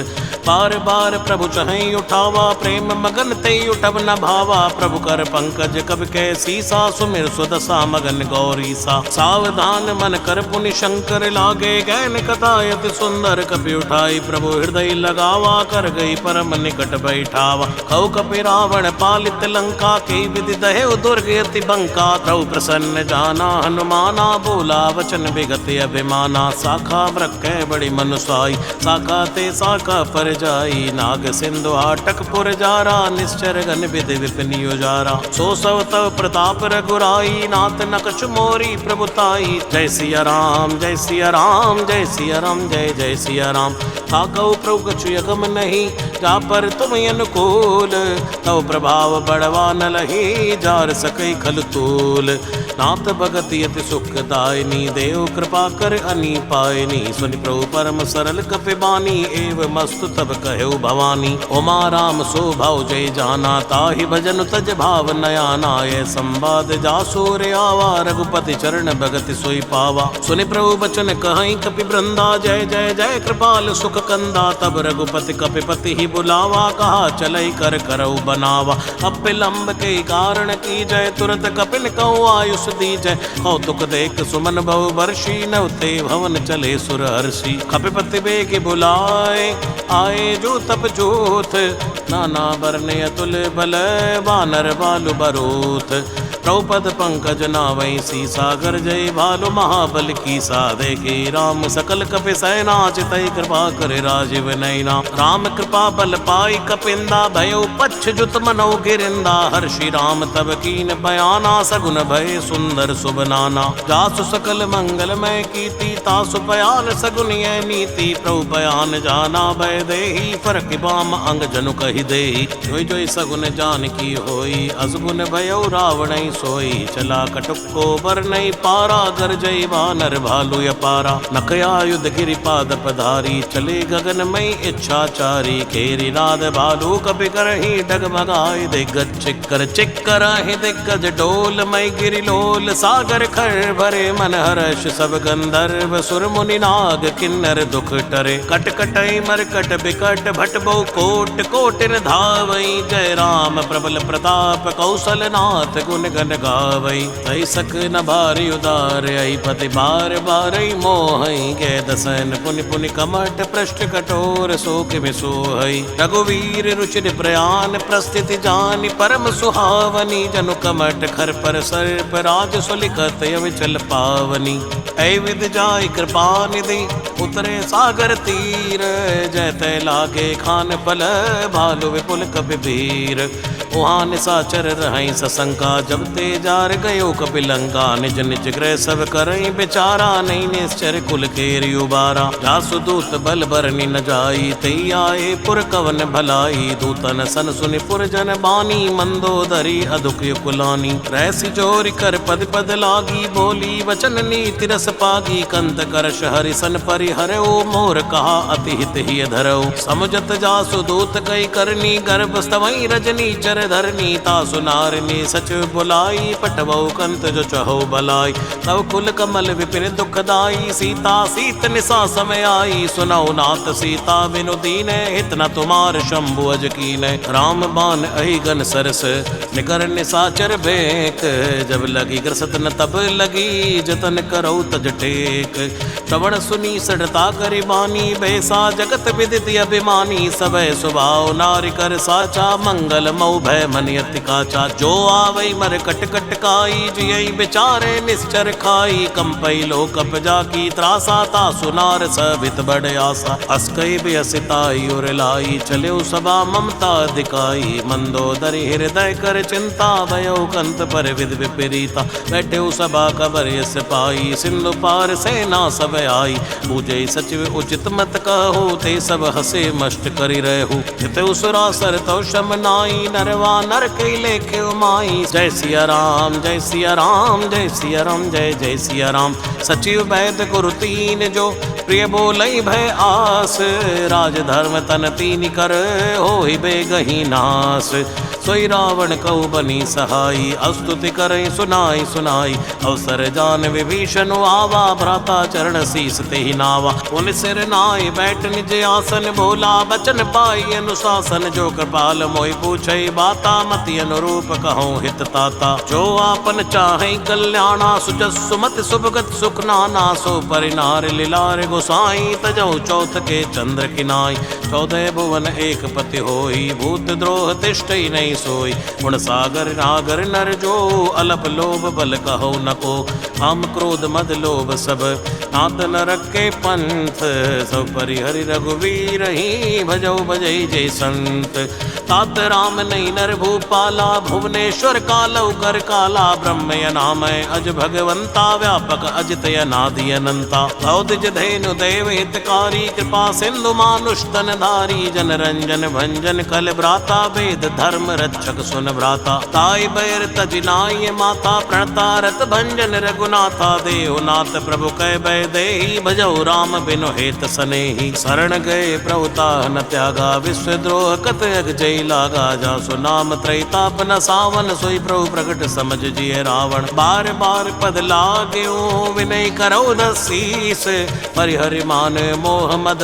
बार बार प्रभु चहई उठावा प्रेम मगन ते उठब न भावा। प्रभु कर पंकज कब के सीसा सुमिर सुदशा मगन गौरी सा। सावधान मन कर पुनि शंकर लागे गैन कथा यति सुंदर। कपि उठाई प्रभु हृदय लगावा कर गई परम निकट बैठावा। कौ कपि रावण पालित लंका के विधि दहे दुर्ग यति बंका। प्रभु प्रसन्न जाना हनुमाना बोला वचन विगत अभिमाना। साखा ब्रख बड़ी मनुसाई साखा ते साखा पर जाई। नाग सिंधु हाटक पुर जारा निश्चर गन विधि विपिन उजारा। सो सव तव प्रताप रघुराई नाथ न कछु मोरी प्रभुताई। जय सिया राम जय सिया राम जय सिया राम जय जय सिया राम। ताकौ प्रभु कछु यगम नहीं जा पर तुम अनुकूल। तव प्रभाव बड़वा न लही जार सकई खल तूल। नाथ भगत यति सुखदायनी देव कृपा कर अनी पायनी। सुनि प्रभु परम सरल कपि बानी एव मस्तु तब कहु भवानी। उमा राम सो भाव जय जाना ताहि भजन तज भाव नयाना। ये संवाद जासूर आवा रघुपति चरण भगति सोई पावा। सुनि प्रभु बचन कहि कपि वृंदा जय जय जय कृपाल सुख कंदा। तब रघुपति कपिपति ही बुलावा कहा चलई कर करऊ बनावा। अब विलंब के कारण की जय तुरत कपिन कहु आयुष औष दीजय। कौतुक देख सुमन भव वर्षी, नवते भवन चले सुर हर्षि। खपिपति बेग बुलाए आए जो तप जोत, नाना बरने अतुल बल वानर बालु बरोथ। द्रौपद पंकज नावै सीसा, गर्जय भालु महाबल कीसा। देखे राम सकल कपि सैना, चितई कृपा करे राजीव नैना। राम कृपा बल पाई कपिंदा, भयो पच्छ जुत मनौ गिरिंदा। हर्षि राम तब कीन बयाना, सगुन भय सुंदर शुभ नाना। जासु सकल मंगलमय कीर्ति, तासु बयान सगुन यह नीति। प्रभु बयान जाना भय देहि, फरक बाम अंग जनु कहि देहि। जोई जोई सगुन जान की होई, असगुन भयो रावण सोई। चला कटुको बर नहीं पारा, गरजई वानर भालु अपारा। नकया युद्ध गिरिपाद पधारी, चले गगन मई इच्छाचारी। खेरी नाद भालु कपि करहि, डगमगाए दिग्गज चिक्कर। चिक्कर ही दिग्गज डोल, मई गिरि लोल। सागर खर भरे मन हर्ष, सब गंधर्व सुर मुनि नाग किन्नर दुख टरे। कट कटई मरकट बिकट, भट बहु कोट कोटिन धावई। जय राम प्रबल प्रताप, कौशल नाथ गुण गण गावई। तई सक न भारी उदार, आई पति बार बारई मोहई। गे दसन पुनि पुनि कमट, पृष्ठ कठोर शोक मिसोहई। रघुवीर रुचिर प्रयान, प्रस्थिति जानि परम सुहावनी। जनु कमट खर पर सर्प, राज सुलिखत अविचल पावनी। ऐ विद जाय कृपा निधि, उतरे सागर तीर। जय तय लागे खान पल, भालु विपुल कपि वीर। वहाँ निशाचर रहई सशंका, जब ते जार गयो कपिलंका। निज निज गृह सब करई बेचारा, नहीं निश्चर कुल केरि उबारा। जासु दूत बल बरनि न जाई, तई आए पुर कवन भलाई। दूतन सन सुनि पुर जन बानी, मंदोदरी अदुक कुलानी। रैसी जोरि कर पद पद लागी, बोली वचन नीति रस पागी। कंत करश हरिसन परिहरऊ, मोर कहा अति हित ही धरऊ। समुझत जासु दूत कई करनी, गर्भ स्तवई रजनी चर धरनी। तासु नारिनी सचिव बुलाई, पटवऊ कंत जो चहो बलाई। तब कुल कमल विपिन दुखदाई, सीता सीत निशा समय आई। सुनौ नाथ सीता बिनु दीन, हित न तुमार शंभु अज कीन। राम बान अहि गन सरस, निकर निशाचर भेक। जब लगी ग्रसत न तब लगी, जतन करौ तज टेक। श्रवण सुनी सड़ता करि बानी, बैसा जगत विदित अभिमानी। सबय स्वभाव नारि कर साचा, मंगल मऊ भय मन अति काचा। जो आवई मर कट कट काई, जियई बेचारे निश्चर खाई। कंपई लोक अपजा की त्रासा, तासु नार सभित बड़ आसा। अस्कई बेअसिताई उर लाई, चलेउ सभा ममता दिखाई। मंदोदरी हृदय कर चिंता, भयो कंत पर विद विपरीता। बैठेउ सभा कबर यस पाई, सिंधु पार सेना सब आई। पूजय सचिव उचित मत कहो, ते सब हसे मष्ट करि रहु। हितउ सुरासर तो शम नाई, नरवा नर कई लेखे उमाई। जय सिया राम जय सिया राम, जय सिया राम जय जय सिया राम। सचिव वैद गुरु तीन, जो प्रिय बोलई भय आस। राज धर्म तन तीन कर, होई बेगहि नास। सोई रावण कऊ बनी सहाई, अस्तुति करई सुनाई सुनाई। अवसर जान विभीषण आवा, भ्राता चरण शीस तेहि नावा। उन सिर नाय बैठ निज आसन, भोला बचन पाई अनुशासन। जो कृपाल मोहि पूछई बाता, मति अनुरूप कहूँ हित ताता। जो आपन चाहे कल्याणा, सुजस सुमति सुभगत सुख नाना। सो परिनार लीलार गोसाई, तजौ चौथ के चंद्र किनाई। 14 भुवन एक पति होई, भूत द्रोह तिष्ठई नहीं सोई। गुण सागर नागर नर जो, अलप लोभ बल कहो नको। काम क्रोध मद लोभ सब, नात नरक के पंथ। सब परिहरि रघुवीर ही, भजौ भजई जय संत। तात राम नहीं नर भूपाला, भुवनेश्वर कालौ कर काला। ब्रह्म नामय अज भगवंता, व्यापक अजित अनादि अनंता। औदिज धेनु देव हितकारी, कृपा सिंधु मानुष तन धारी। जन रंजन भंजन कल भ्राता, वेद धर्म रक्षक सुन भ्राता। ताई बैर तजिनाय माता, प्रणता रत भंजन रघुनाथा। देवनाथ प्रभु कै बै देहि, भजौ राम बिनु हेत सनेहि। शरण गए प्रभु ताह न त्यागा, विश्वद्रोह कत अग जय लागा। जासु नाम त्रैताप न सावन, सोई प्रभु प्रगट समझ जिय रावण। बार बार पद लाग्यो, विनय करौ दसीस। परिहरि मान मोह मद,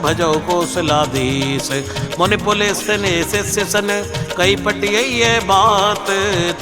भजौ कौशलाधीश। मुनि पुलिस ने शिष्य सन, कई पटियै ये बात,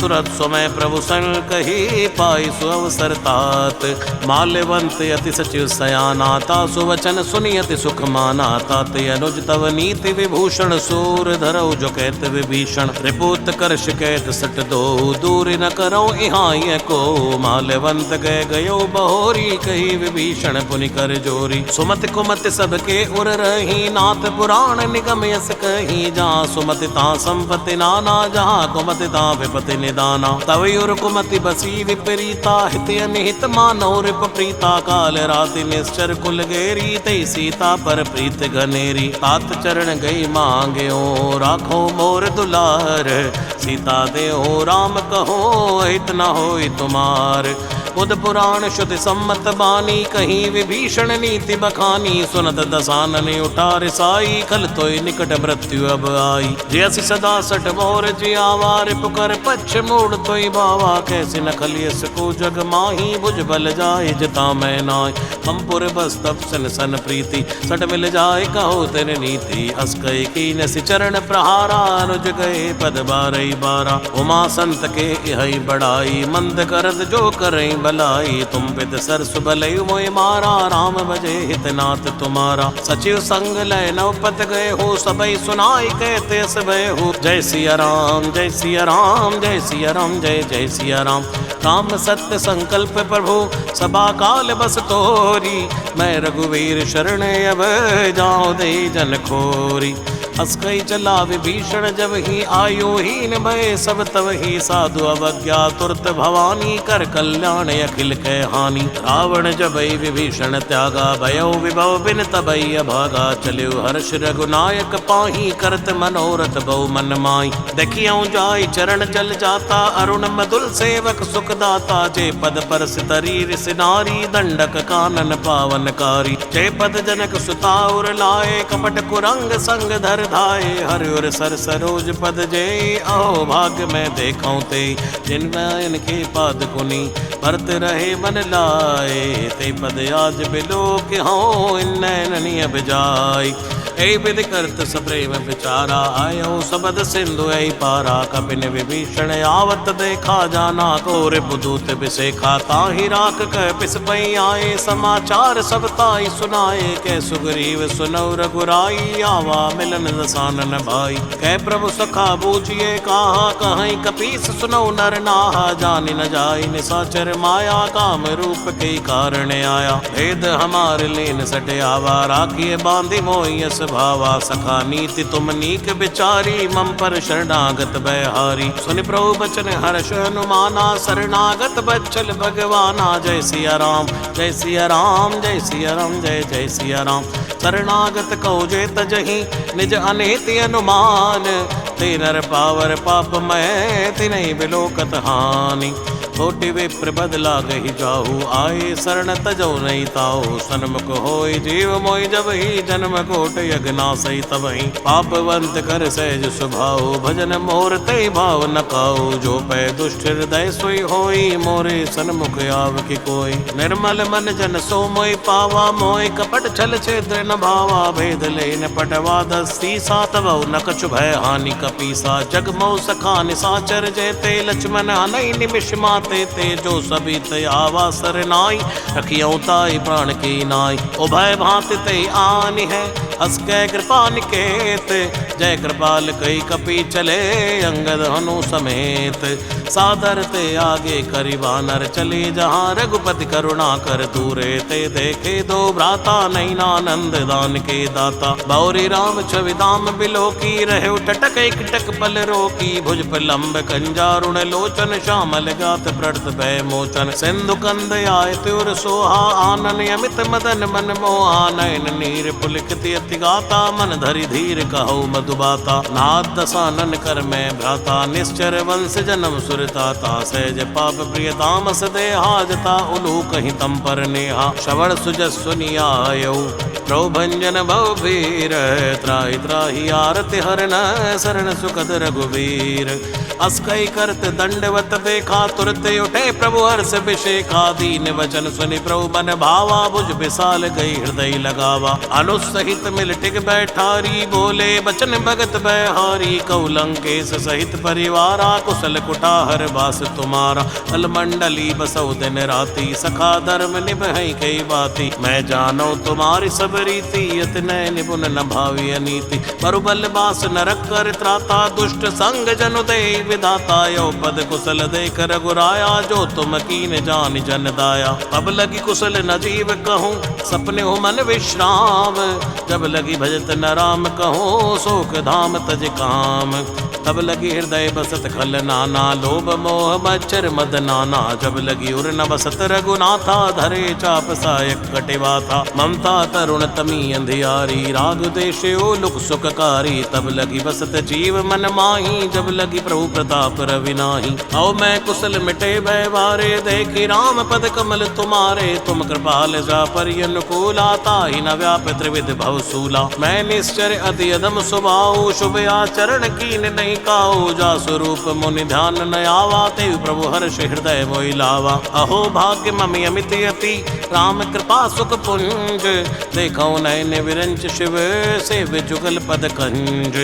तुरंत समय प्रभु संग कही पाई सुअवसर तात। माल्यवंत अति सचिव सयानाता, सुवचन सुनि अति सुख मानाता। ते अनुज तव नीति विभूषण, सूर धरौ जो कहत विभीषण। रिपुत कर शिकैत सट दो, दूर न करो यहाँ ये को। माल्यवंत गए गयो बहोरी, कही विभीषण पुनि कर जोरी। सुमति कुमति सबके उर रही, नाथ पुराण निगम यस कही। जहाँ सुमति ता संपत्ति नाना, जहाँ कुमति ता विपति निदाना। तवयुर कुमति बसी विपरीता, हित अनिहित मानव रिप प्रीता। काल राति निश्चर कुल गेरी, तई सीता पर प्रीत घनेरी। तात चरण गई मांग्यो, राखो मोर दुलार। सीता देहो राम कहो, हित न होई तुमार। बुध पुराण श्रुति सम्मत बानी, कहीं विभीषण नीति बखानी। सुनत दसानन उठा रिसाई, खल तोय निकट मृत्यु अब आई। जयसि सदा सठ मोर जियावा, रिपुकर पक्ष मोड़ तोय बावा। कैसे न खलियस को जग माही, भुज बल जाए जिता मैं नाय। हम पुर बस तब सन सन प्रीति, सट मिल जाए कहो तेरे नीति। अस कई कीन सि चरण प्रहारा, अनुज गए पद बारई बारा। उमा संत के यही बड़ाई, मंद करत जो करई भलाई। तुम पित सरस भलयु मोय मारा, राम भजे हितनाथ तुम्हारा। सचिव संग लय नवपत गए हो, सबई सुनाई कहते अस भय हो। जय सिया राम जय सिया राम, जय सिया राम जय जय सिया राम। राम सत्य संकल्प प्रभु, सभा काल बस तोरी। मैं रघुवीर शरण अब, जाऊं दे जन खोरी। हस कई चला विभीषण जब ही, आयु हीन भय सब तब ही। साधु अवज्ञा तुरत भवानी, कर कल्याण अखिल कै हानि। रावण जबई विभीषण त्यागा, भयो विभव बिन तबई अभागा। चलियो हर्ष रघुनायक पाही, करत मनोरथ बहु मन माई। देखियो जाय चरण जल जाता, अरुण मधुल सेवक सुखदाता। जे पद पर सितरी सिनारी, दंडक कानन पावनकारी। जय पद जनक सुताउर लाए, कपट कुरंग संग धर धाये। हरिवर सर सरोज पद जय, आओ भाग्य में देखूं ते। जिन के पाद कुनी, भरत रहे मन लाए। ते पद आज बिलो के हों, इन नैननी अब जाय। ऐ विधि करत सप्रेम विचारा, आयो सबद सिंधु ऐ पारा। कपिन विभीषण आवत देखा, जाना को रिपुदूत बिसेखा। ताहि राख कह पिस पई आए, समाचार सब ताई सुनाए। कै सुग्रीव सुनौ रघुराई, आवा मिलन दसानन भाई। कै प्रभु सखा बूझिए कहा, कहीं कपीस सुनौ नर नाहा। जानि न जाय निसाचर माया, काम रूप के कारण आया। भेद हमार लेन सट आवा, राखिए बांधि मोयस भावा। सखा नीति तुम नीक विचारी, मम पर शरणागत बहारी। सुनि प्रभु बचन हर्ष हनुमाना, शरणागत बच्चल भगवाना। जय सिया राम जय सिया राम, जय सिया राम जय जय सिया राम। शरणागत कहो जे तजहि, निज अनेति अनुमान। ते नर पावर पाप मैं, तिन्हि बिलोकत हानि। कोटि विप्र बदला गही जाहू, आए शरण तजो नहीं ताऊ। सन्मुख होय जीव मोय, जब ही जन्म कोट यज्ञनासई तब ही। पापवंत कर सहज स्वभाव, भजन मोर ते भाव न काऊ। जो पै दुष्ट हृदय सोई होई, मोरे सन्मुख आव की कोई। निर्मल मन जन सो मोय पावा, मोय कपट छल छिद्र न भावा। भेद लेन पटवा दस्ती सा, तब न कछु भय हानि कपीसा। जग मौ सखा निसाचर जयते, लक्ष्मण हनई निमिष माते। ते जो सभी ते आवा सरनाई, रखियो ताई प्राण की नाई। उभय भांति ते आनि है, हस कै कृपा निकेत। जय कृपाल कई कपि चले, अंगद हनु समेत। सादर ते आगे करि वानर चले, जहाँ रघुपति करुणा कर दूरे। ते देखे दो भ्राता, नैनानंद दान के दाता। बौरी राम छवि दाम बिलो की, रहे टटक एक टक पल रोकी। भुज लंब कंजारुण लोचन, श्यामल गात प्रत भय मोचन। सिंधु कंद आय त्योर सोहा, आनन अमित मदन मन मोहा। नयन नीर पुलकित अति गाता, मन धरि धीर कहो मधुबाता। नाथ दसानन कर मैं भ्राता, निश्चर वंश जन्म सुरताता। सहज पाप प्रिय तामस देहा, जता उलू कहीं तम पर नेहा। श्रवण सुजस सुनियायो, प्रभु भंजन भव भीर, त्राहि त्राहि आरति हरन, शरण सुखद रघुवीर। अस कई करत दंडवत देखा, तुरत उठे प्रभु हर्ष विषेखा। दीन वचन सुनि प्रभु मन भावा, भुज विशाल गई हृदय लगावा। अनुसहित मिल टिक बैठारी, बोले बचन भगत बहारी। कहु लंकेश सहित परिवारा, कुशल कुटाहर बास तुम्हारा। अलमंडली बसौ दिन राति, सखा धर्म निभहि कई बाती। मैं जानो तुम्हारी सब रीति, अतिनय निपुण न भावी अनीति। बरुबल बास नरक कर त्राता, दुष्ट संग जनु दे विधाता। यो पद कुशल देख रघुराया, जो तुम कीन जान जन दाया। अब लगी कुशल न जीव कहूँ, सपने हो मन विश्राम। जब लगी भजत न राम कहूँ, शोक धाम तज काम। तब लगी हृदय बसत खल नाना, लोभ मोह मच्छर मद नाना। जब लगी उर न बसत रघुनाथा, धरे चाप सायक कटिवा था। ममता तरुण तमी अंधियारी, राग देश लुक सुखकारी। तब लगी बसत जीव मन माही, जब लगी प्रभु प्रताप रविनाही। औ मैं कुशल मिटे व्यवहारे, देखी राम पद कमल तुम्हारे। तुम कृपाल जा पर अनुकूला, ताहि न व्याप त्रिविध भव सूला। मैं निश्चर अति अदम स्वभाव, शुभ आचरण कीन नहीं काऊ। जा स्वरूप मुनि ध्यान न आवा, तेव प्रभु हर्ष हृदय मोहि लावा। अहो भाग्य ममि अमित यति, राम कृपा सुख पुंज। देखो नयन विरंच शिव, सेव जुगल पद कंज।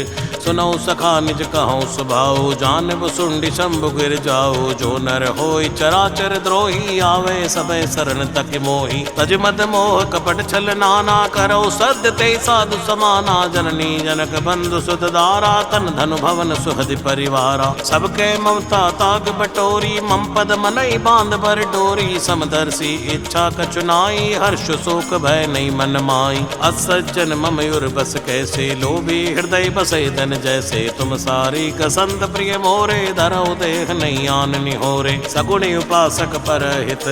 सुनौ सखा निज कहौ स्वभाव, जानब सुंडि शंभु गिर जाओ। जो नर होय चराचर द्रोही, आवे सबे शरण तक मोही। तज मद मोह कपट छल नाना, करौ सद्य ते साधु समाना। जननी जनक बंधु सुत दारा, तन धनु भवन सुहदि परिवारा। सबके ममता ताग बटोरी, मम पद मनई बांध बर डोरी। समदर्शी इच्छा कचुनाई, हर्ष शोक भय नहीं मन माई। असज्जन मम युर बस कैसे, लोभी हृदय बसे धन जैसे। तुम सारी कसंत प्रिय मोरे, धरौ देह नहीं आन निहोरे। सगुण उपासक परहित,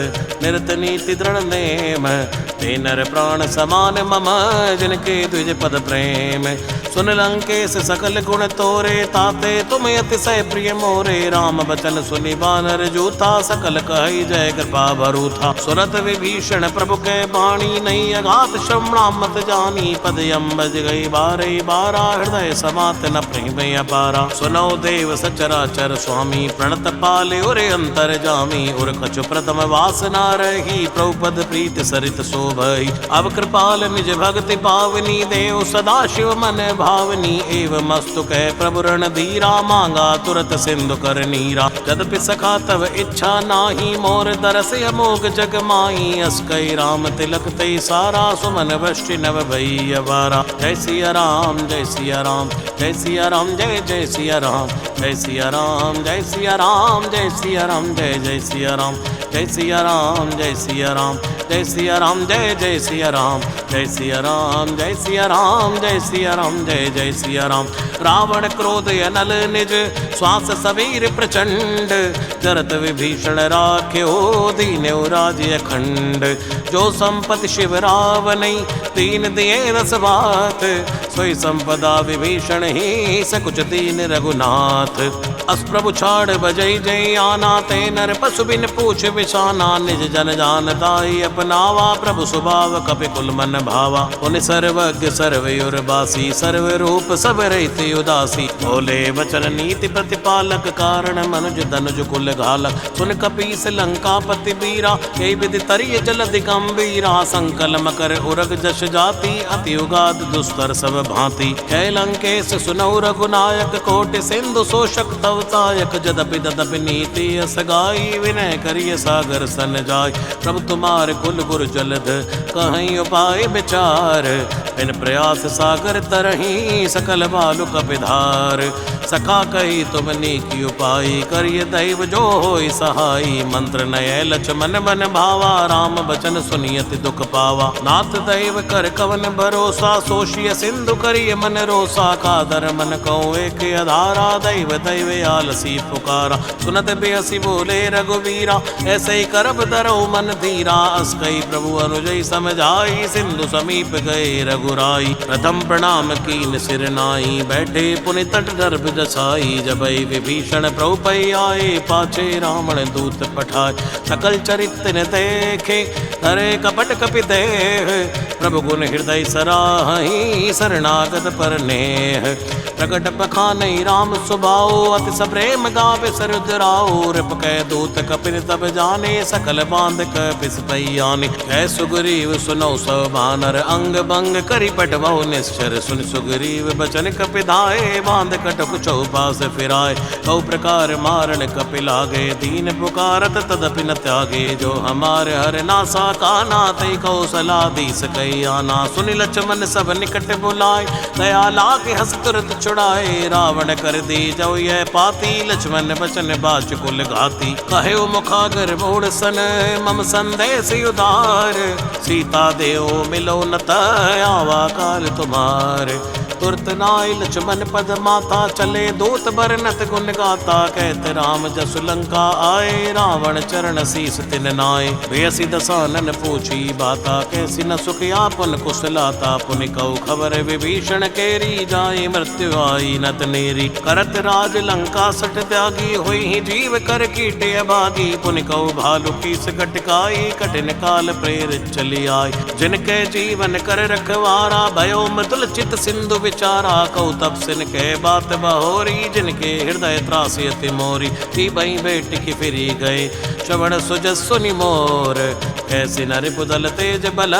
निरत नीति दृढ़ नेम। ते नर प्राण समान मम, जिनके द्विज पद प्रेम। सुन लंकेश सकल गुण तोरे, ताते तुम अतिशय प्रिय मोरे। राम बचन सुनि बानर जूथा, सकल कहि जय कृपा भरूथा। सुरत विभीषण प्रभु के बाणी, नहीं अघात श्रवणा मत जानी। पद अम्बज गई बारे बारा, हृदय समात न प्रेम अपारा। सुनो देव सचराचर स्वामी, प्रणत पाले उरे अंतर जामी। उर कछु प्रथम वासना रही, प्रभु पद प्रीत सरित शोभई। अब कृपाल निज भक्ति पावनी, देव सदा शिव मन भावनी। एवं मस्तु कह प्रभु रण धीरा, मांगा तुरत सिंधु कर नीरा। यद्यपि सखा तव इच्छा नाही, मोर दरस अमोघ जग माही। अस कई राम तिलक तई सारा, सुमन वृष्टि नव भई अवारा। जय सिया राम जय सिया राम, जय सिया राम जय जय सिया राम। जय सिया राम जय सिया राम, जय सिया राम जय जय सिया राम। जय सिया राम जय सिया राम, जय सिया राम जय जय सिया राम। जय सिया राम जय सिया राम, जय सिया राम जय जय सिया राम। रावण क्रोध अनल निज, श्वास सबीर प्रचंड। जरत विभीषण राख्यो, दीन्यो राज्य अखंड। जो संपत्ति शिव रावनै, तीन दिए रस बात। सोई संपदा विभीषण ही, सकुच दीन रघुनाथ। अस प्रभु छाड़ बजई जय आना, ते नर पशु बिन पूछ विशाना। निज जन जान दाई अपनावा, प्रभु स्वभाव कपि कुल मन भावा। उन सर्वज्ञ सर्वयुर बासी, सर्व रूप सब रहित उदासी। बोले वचन नीति प्रतिपालक, कारण मनुज धनुज कुल घालक। सुन कपीस लंकापति बीरा, कई विधि तरिय जलधि गंभीरा। संकल मकर उरग जश जाति, अति उगाद दुस्तर सब भांति। कै लंकेश सुनौ रघुनायक, कोटि सिंधु शोषक तव सायक। जदपि तदपि नीति अस गाई, विनय करिय सागर सन जाय। प्रभु तुम्हार कुल गुर जलध, कहीं उपाय विचार। बिन प्रयास सागर तरही, सकल बालु कपिधार। सखा कही तुम नीकी उपाय, करिय दैव जो होय सहाई। मंत्र नय लक्ष्मण मन भावा, राम बचन सुनियति दुख पावा। नाथ दैव कर कवन भरोसा, सोशिय सिंधु करिय मन रोसा। कादर मन कहूँ एक आधारा, दैव दैव आलसी पुकारा। सुनत बेहसी बोले रघुवीरा, ऐसे ही करब धरो मन धीरा। अस कई प्रभु अनुजय समझाई, सिंधु समीप गए रघुराई। प्रथम प्रणाम कीन सिर नाई, बैठे पुनि तट गर्भ रसाई। जबई विभीषण प्रभु पै आए, पाछे रावण दूत पठाए। सकल चरित्र न देखे, धरे कपट कपि देह। प्रभु गुण हृदय सराहि, शरणागत पर नेह। प्रगट बखानहि राम सुभाऊ, अति सप्रेम गावे सरुद्राऊ। रिप कै दूत कपिन तब जाने, सकल बांध कपिस पैयाने। कै सुग्रीव सुनौ सब बानर, अंग भंग करि पटवौ निश्चर। सुन सुग्रीव बचन कपि धाये, बांध कटक चौपास फिराए। कौ प्रकार मारण कपि लागे, दीन पुकारत तदपि न त्यागे। जो हमारे हर नासा काना, तै कौशलाधीश कई आना। सुनि लक्ष्मण सब निकट बुलाए, दया लागे हस तुरत छुड़ाए। रावण कर दी जो यह पाती, लक्ष्मण बचन बाच कुल घाती। कहे मुखागर मोड़ सन, मम संदेश उदार। सीता देव मिलो न आवा काल तुम्हार। तुरत नाय लक्ष्मण पद माता, चले दूत बरनत गुण गाता। कहते राम जसु लंका आए, रावण चरण शीस तिन नाय। बेसी दसानन पूछी बाता, कैसी न सुख आपन कुशलाता। पुनि कौ खबर विभीषण केरी, जाए मृत्यु आई नत नेरी। करत राज लंका सठ त्यागी, हुई ही जीव कर कीटे अभागी। पुनि कौ भालु कीस कटकाई, कठिन काल प्रेरित चली आई। जिनके जीवन कर रखवारा, भयो मृदुल चित सिंधु विचारा। कौ तब सिन के बात बहोरी, जिनके हृदय त्रासी अति मोरी। ती बई बेटी की फिरी गए, श्रवण सुजस सुनि मोर। कैसे नर पुदल तेज बल,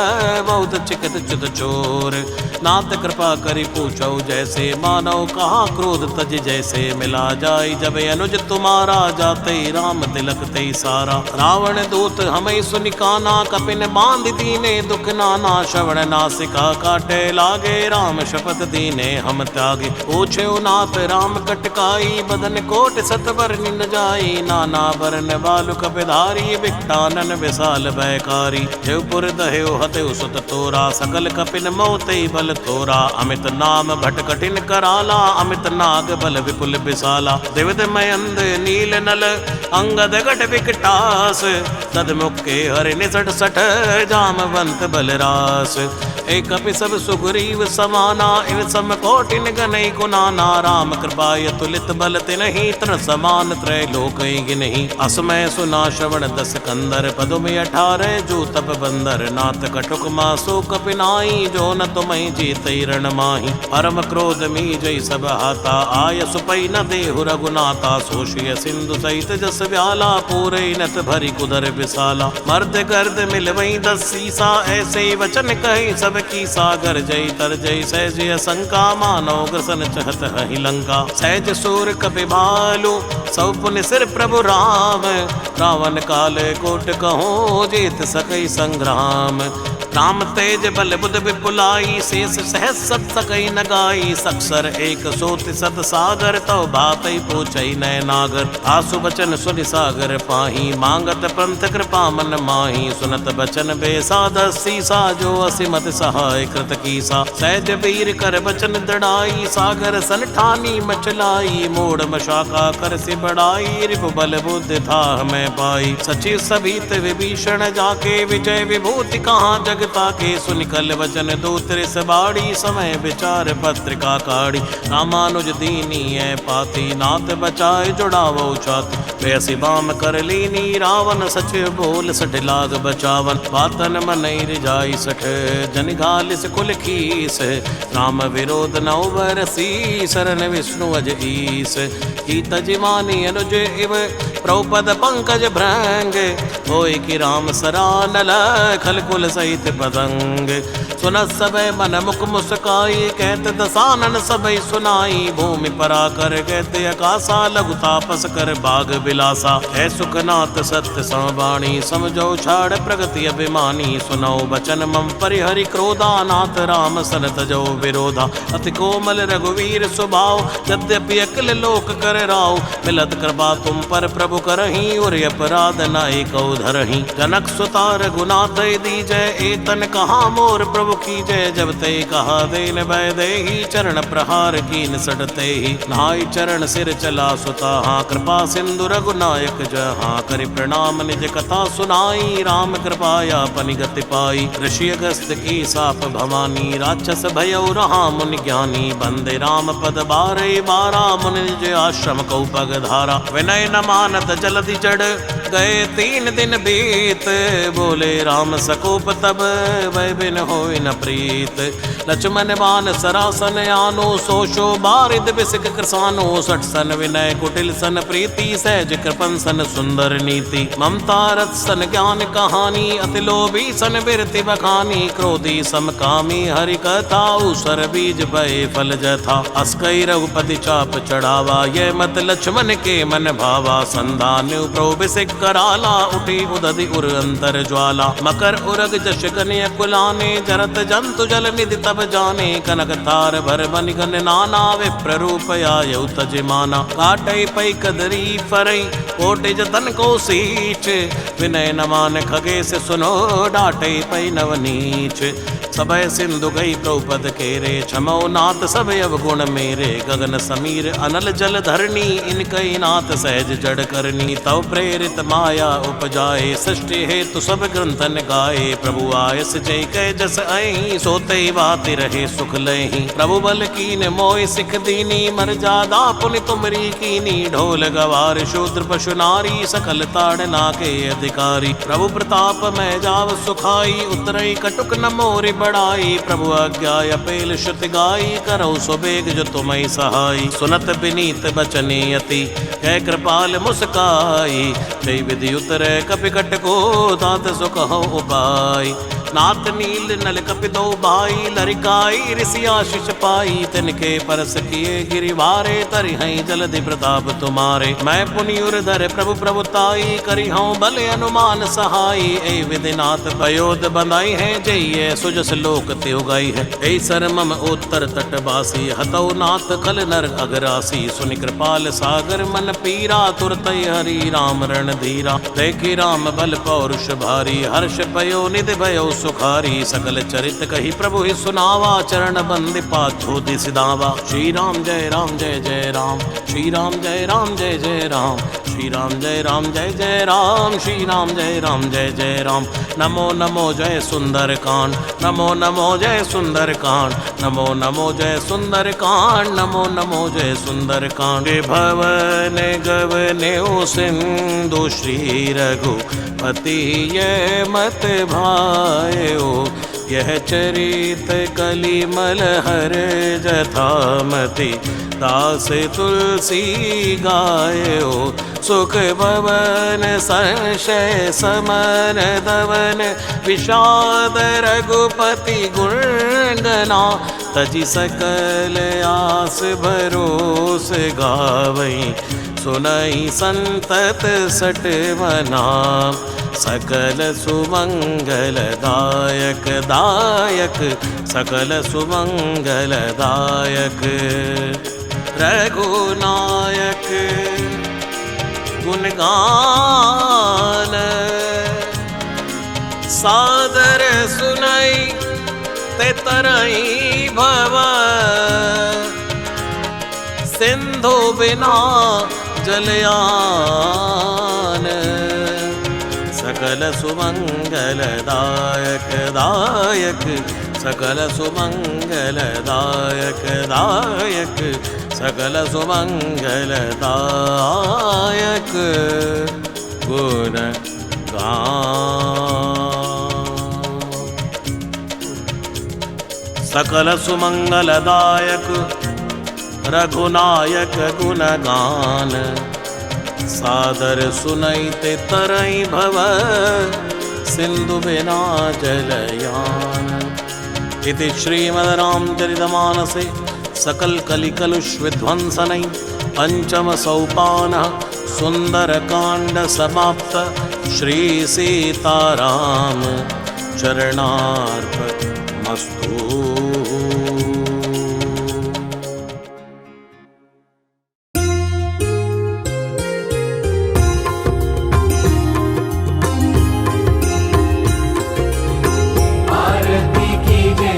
बहुत चिकत चुत चोर। नाथ कृपा करी पूछो जैसे, मानव कहाँ क्रोध तज जैसे। मिला जाई जब अनुज तुम्हारा, जाते राम तिलक ते सारा। रावण दूत हमें सुनि काना, कपिन बांध दीने दुख नाना। श्रवण नासिका काटे लागे, राम शपथ दीने हम त्यागे। पूछे नाथ राम कटकाई, बदन कोट सतवर निन जाई। नाना बरन बालु कपिधारी, बिकटानन विशाल बैकारी। देवपुर दहेव हतेव सुत तोरा, सकल कपिन मोते बल तोरा। अमित नाम भट कठिन कराला, अमित नाग बल विपुल विशाला। दिविद मयंद नील नल, अंगद गट विकटास। तदमुख के हरि निसट सठ, जामवंत बलरास। एक कपि सब सुग्रीव समाना, इन सम कोटिन गनई गुनाना। राम कृपाय तुलित बल तिनहि, तन समान त्रैलोक गिनहि। असमय सुना श्रवण दस कंदर, पदु में 18 जो तप बंदर। नाथ कटुक मासो कपिनाई, जो न तुम्हें जीतै रण माही। परम क्रोध मी जय सब हाथा, आय सुपै न देहु रघुनाथा। सोशिय सिंधु सहित जस व्याला, पूरे नत भरी कुदर विशाला। मर्द गर्द मिलवई 10 सीसा, ऐसे वचन कही सब की सागर। जय तर जय सहज शंका, मानव ग्रसन चहत हहि लंका। सहज सूर कपि भालु, सब पुनि सिर प्रभु राम। रावण काल कोट कहो, जीत सकई संग्राम। राम तेज बल बुध विपुलाई, शेष सहस सत सकई न गाई। सक्सर एक सोति सत सागर, तव बातै पूछई नय नागर। आसु बचन सुनि सागर पाही, मांगत पंथ कृपा मन माही। सुनत बचन बेसाद सीसा, जो असिमत सहाय कृत कीसा। सहज वीर कर बचन दृढ़ाई, सागर सन ठानी मचलाई। मोड़ मशाखा कर से बढ़ाई, रिपु बल बुद्धि था मैं पाई। सचिव सभीत विभीषण जाके, विजय विभूति कहाँ जगता के। सुनिकल वचन दूतरे सबाड़ी, समय विचार पत्रिका काढ़ी। रामानुज दीनी है पाती, नाथ बचाए जुड़ावो छाती। वैसी बाम कर लीनी, रावण सचिव बोल सठ लाग बचावन। बातन मनई रिजाई सठ, जन घालिस कुल खीस। राम विरोध नौ बरसी, शरण विष्णु अज ईस। की तजमानी अनुज इव, प्रभुपद पंकज भ्रंग। होय कि राम सरानल, खल कुल सहित पतंग। सुनत सबे मन मुख मुस्काई, कहते दसानन सबई सुनाई। भूमि परा कर कहते आकाशा, लघु तापस कर बाग बिलासा। है सुखनाथ सत्य संवाणी, समझो छाड़ प्रगति अभिमानी। सुनो बचन मम परिहरि क्रोधा, नाथ राम सन तजो विरोधा। अति कोमल रघुवीर स्वभाव, यद्यपि अकिल लोक कर राव। मिलत कृपा तुम पर प्रभु करही, और अपराध नाई कौ धरही। जनक सुता रघुनाथ दीजय, एतन कहा मोर प्रभु प्रभु की जय जब ते कहा देन भय देहि चरण प्रहार कीन सटते ही नहाई चरण सिर चला सुता हाँ कृपा सिंधु रघुनायक जहाँ करि प्रणाम निज कथा सुनाई राम कृपाया पनि गति पाई ऋषि अगस्त की साप भवानी राक्षस भयउ रहा मुनि ज्ञानी बंदे राम पद बारे बारा मुनि निज आश्रम कौ पग धारा विनय न मानत जलधि जड़ गए 3 दिन बीत बोले राम सकोप तब वै बिन होय न प्रीत लक्ष्मण बान सरासन आनो सोशो बारिद बिसिक कृसानो सठ सन विनय कुटिल सन प्रीति सहज कृपन सन सुंदर नीति ममता रथ सन ज्ञान कहानी अति लोभी सन बिरति बखानी क्रोधी समकामी हरि कथा उसर बीज भय फल जथा अस्कई रघुपति चाप चढ़ावा ये मत लक्ष्मण के मन भावा संधान प्रोबिसिक कराला उठी उदधि उर अंतर ज्वाला मकर उरग जश कन्या कुलाने जरत जंतु जल निधि तब जाने कनक तार भर बन गन नाना विप्र रूप आयु तजमाना काटई पई कदरी फरई कोटि जतन को सींच विनय न मान खगे से सुनो डाटई पई नवनीच सबय सिंधु गई प्रभुपद केरे क्षमो नाथ सब अवगुण मेरे गगन समीर अनल जल धरणी इनकई नाथ सहज जड़ करनी तव प्रेरित माया उपजाए सृष्टि हेतु सब ग्रंथन गाए प्रभु आयस जय कै जस आई सोते बाति रहे सुख लही प्रभु बल कीन मोय सिख दीनी मर्यादा पुनि तुमरी कीनी ढोल गवार शूद्र पशु नारी सकल ताड़ना के अधिकारी प्रभु प्रताप मैं जाव सुखाई उतरई कटुक न मोरि बड़ाई प्रभु आज्ञा अपेल श्रुति गाई करौ सुबेग जो तुम्हें सहाई सुनत विनीत बचने अति कह कृपाल मुस्काई जय विधि उतरे कपिकट को तात सुख हो उपाय नाथ नील नल कपि दो भाई लरिकाई ऋषि आशीष पाई तिनके परस किए गिरिवारे तरि हई जलधि प्रताप तुम्हारे मैं पुनियुर धर प्रभु प्रभुताई करी हूँ बल अनुमान सहाई ए विधिनाथ पयोद बंधाई है जय सुजस लोक त्यो गई है ऐ सर मम उत्तर तटवासी हतौ नाथ खल नर अगरासी सुनि कृपाल सागर मन पीरा तुरत हरि राम रण धीरा देखी राम बल पौरुष भारी हर्ष पयो निधि भयो सुखारी सकल चरित कही प्रभु ही सुनावा चरण बंदि पाछो दिसिदावा श्री राम जय जय राम श्री राम जय जय राम श्री राम जय जय राम श्री राम जय जय राम नमो नमो जय सुंदर कांड नमो नमो जय सुंदर कांड नमो नमो जय सुंदर कांड नमो नमो जय सुंदर कांड भवन गवने सिंधु श्री रघुपति ये मत भायो यह चरित कलिमल हर जथामति दास तुलसी गायो सुख भवन संशय समन दवन विषाद रघुपति गुणगना तजि सकल आस भरोस गावई सुनई संतत सट मना सकल सुमंगल दायक दायक सकल सुमंगल दायक रघुनायक गुणगान सादर सुनाई ते तरई भव सिंधु बिना जलयान सकल सुमंगल दायक दायक सकल सुमंगल दायक दायक सकल सुमंगल दायक गुण सकल सुमंगल दायक रघुनायक गुणगान सादर सुनैते तरई भव सिंधु बिना जलयान इति श्रीमद् रामचरितमानसे सकल कलिकलुष विध्वंसनै पंचम सोपानः सुंदरकांड समाप्त श्री सीताराम चरणार्पणमस्तु। आरती कीजिए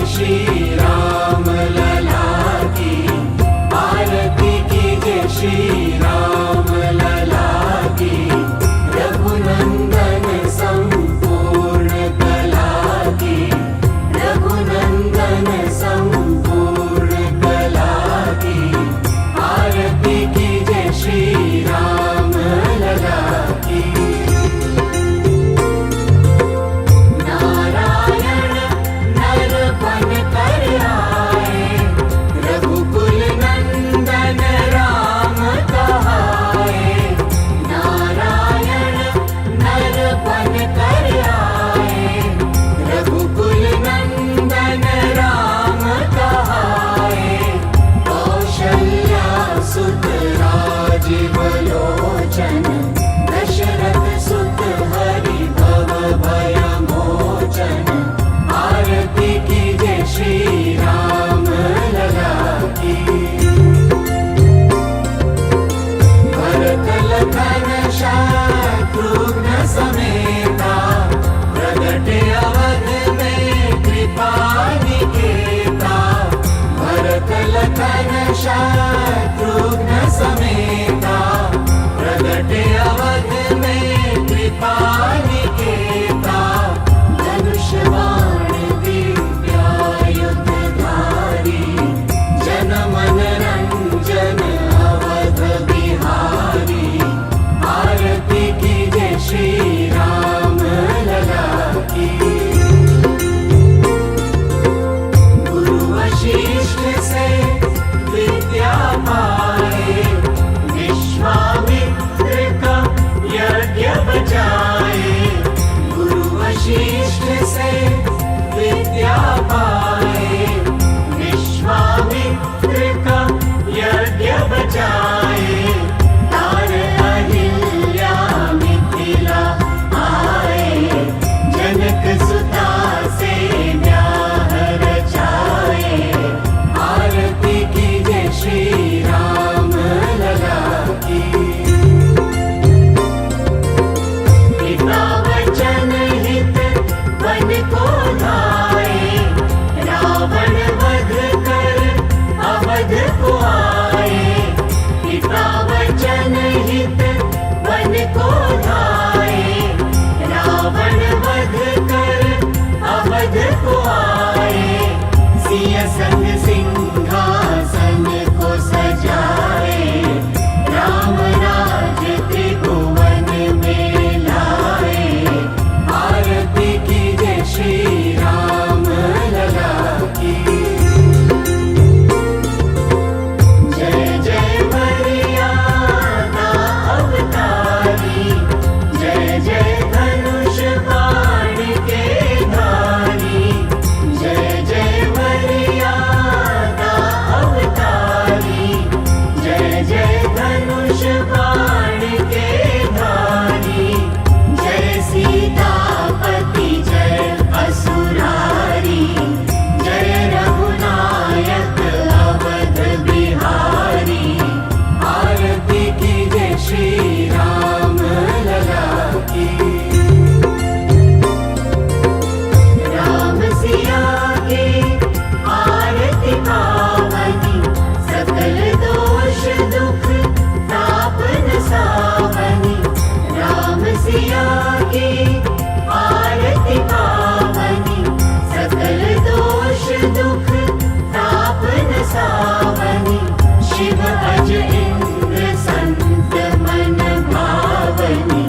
शिव अज इंद्र संत मन भावनी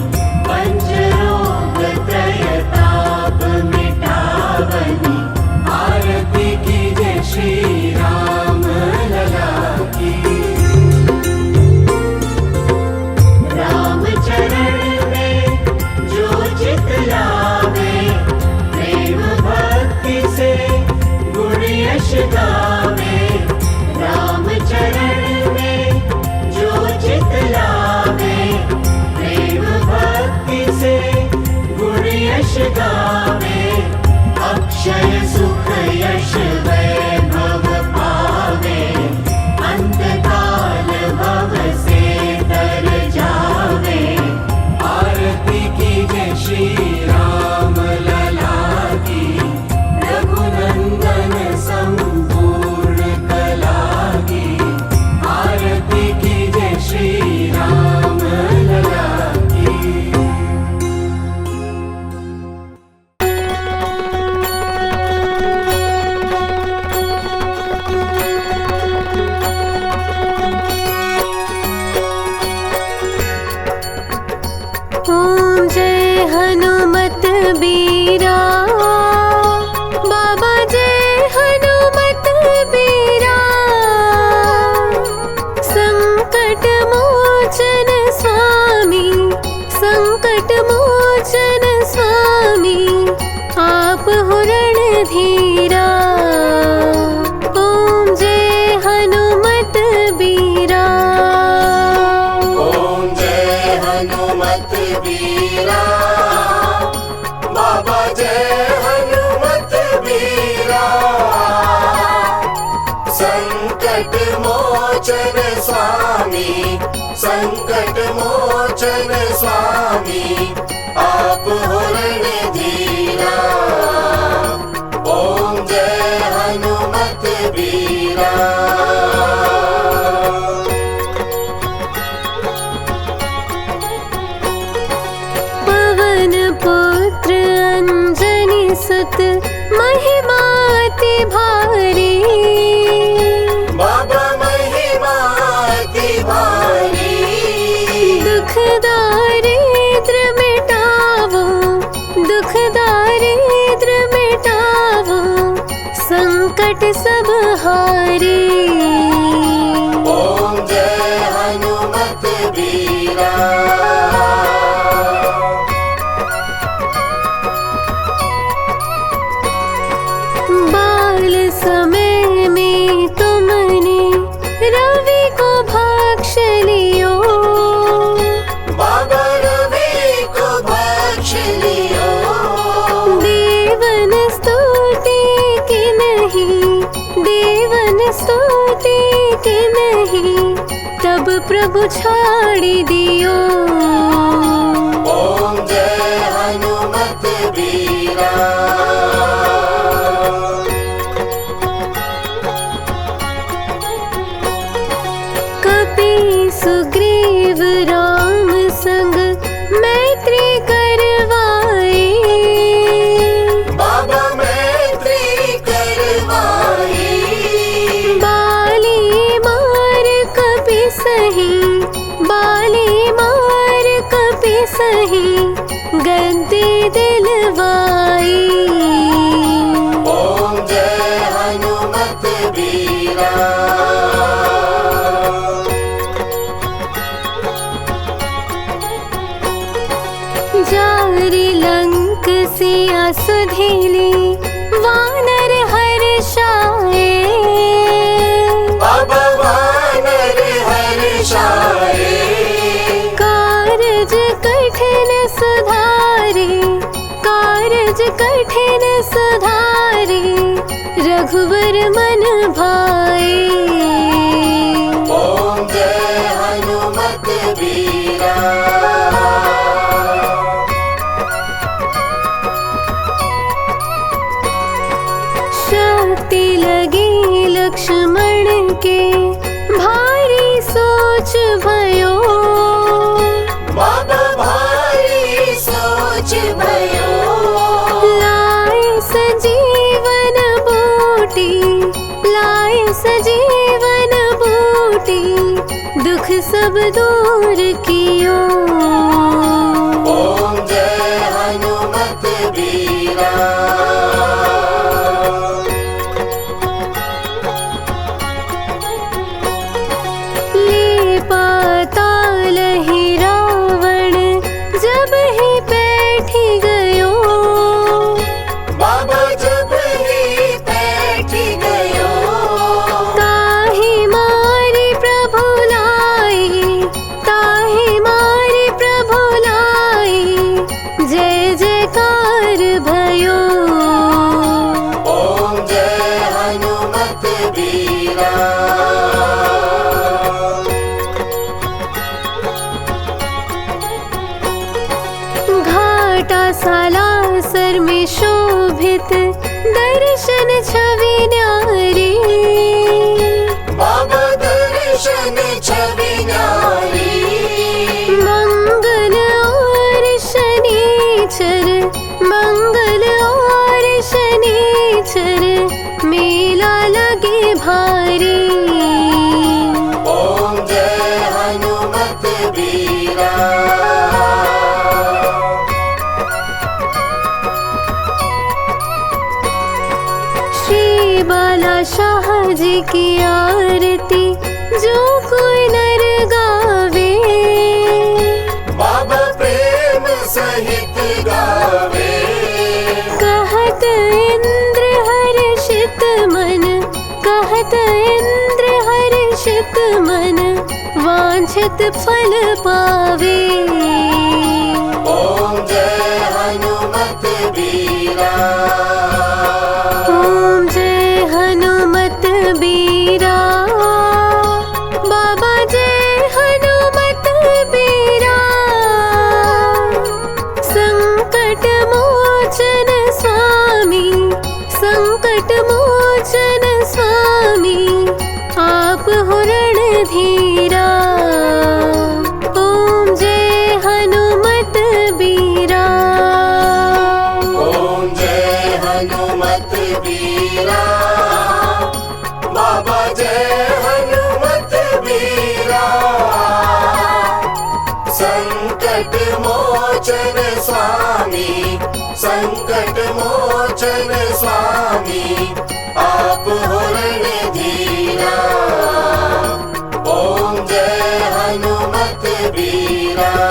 पंचरोग त्रयताप मिटावनी आरती कीजे श्री राम लला की। राम चरण में जो चित लावे प्रेम भक्ति से गुण यश गावे। राम चरण में जो चित लावे प्रेम भक्ति से गुण यश गावे। अक्षय सुख यश वैभव पावे अंत काल भव से तर जावे। आरती कीजे श्री राम लला की रघुनंदन संपूर्ण कला की। आरती कीजे श्री राम लला की। ओम जय हनुमत बीरा बाबा जय हनुमत बीरा। संकट मोचन स्वामी संकट मोचन स्वामी आप हो रणधीरा। ओम जय हनुमत बीरा। ओम जय हनुमत बीरा बाबा जय हनुमत बीरा। संकट मोचन स्वामी संकट मोचन स्वामी आप हो रणधीरा। ओम जय हनुमत बीरा। पवन पुत्र अंजनी सुत महिमा अति भारी। बाबा महिमा अति भारी। दुख दारिद्र मिटावो दुख दारिद्र मिटावो संकट सब हारी। ओम जय हनुमत बीरा। बाल समय में तुमने रवि को भक्ष लियो। बाबा रवि को भक्ष लियो। देवन स्तुति के नहीं देवन स्तुति के नहीं तब प्रभु छाड़ी दियो। ओम जय हनुमत बीरा। कपि सुग्रीव राम संग मैत्री करवाए। बाबा मैत्री करवाई। बाली मार कपि सही बाली मार कपि सही गद्दी दिलवाई। ओम जय हनुमत बीरा। जारी लंक सिया सुधेली वानर हर्षाए। बाबा वानर हर्षाए। कारज कठिन सुधारी कारज कठिन सुधारी रघुवर मन भाए। ओम जय हनुमत बीरा। शक्ति लगी लक्ष्मण के भारी सोच भयो। बाबा भारी सोच भयो। लाए सजीवन बूटी लाए सजीवन बूटी सब दूर कियो। ओम जय हनुमत बीरा। ले पाताल ही रावण जब ही बैठी गयो। बाबा जब ही बैठी गयो। ताहि मारी प्रभु लाई, ताहि मारी प्रभु लाई, जय जयकार भयो। ओम जय हनुमत बीरा। घाटा सालासर में शोभित दर्शन छवि न्यारी। बाबा दर्शन छवि न्यारी। मंगल और शनीचर, मंगल और शनीचर, मेला लगे भारी। ओम जय हनुमत बीरा। श्री बाला शाह जी की आरती जो कोई नर गावे। बाबा प्रेम सहित गावे। कहत इंद्र हर्षित मन, कहत इंद्र हर्षित मन, वांछित फल पावे। ओम जय हनुमत बीरा। ओम जय हनुमत बीरा। बाबा जय हनुमत बीरा। संकट मोचन स्वामी, संकट मोचन स्वामी, आप हो रणधीरा। ओम जय हनुमत बीरा। ओम जय हनुमत बीरा। बाबा जय हनुमत बीरा। संकट मोचन स्वामी, संकट मोचन स्वामी, आप हो रणधीरा। ओम जय हनुमत बीरा।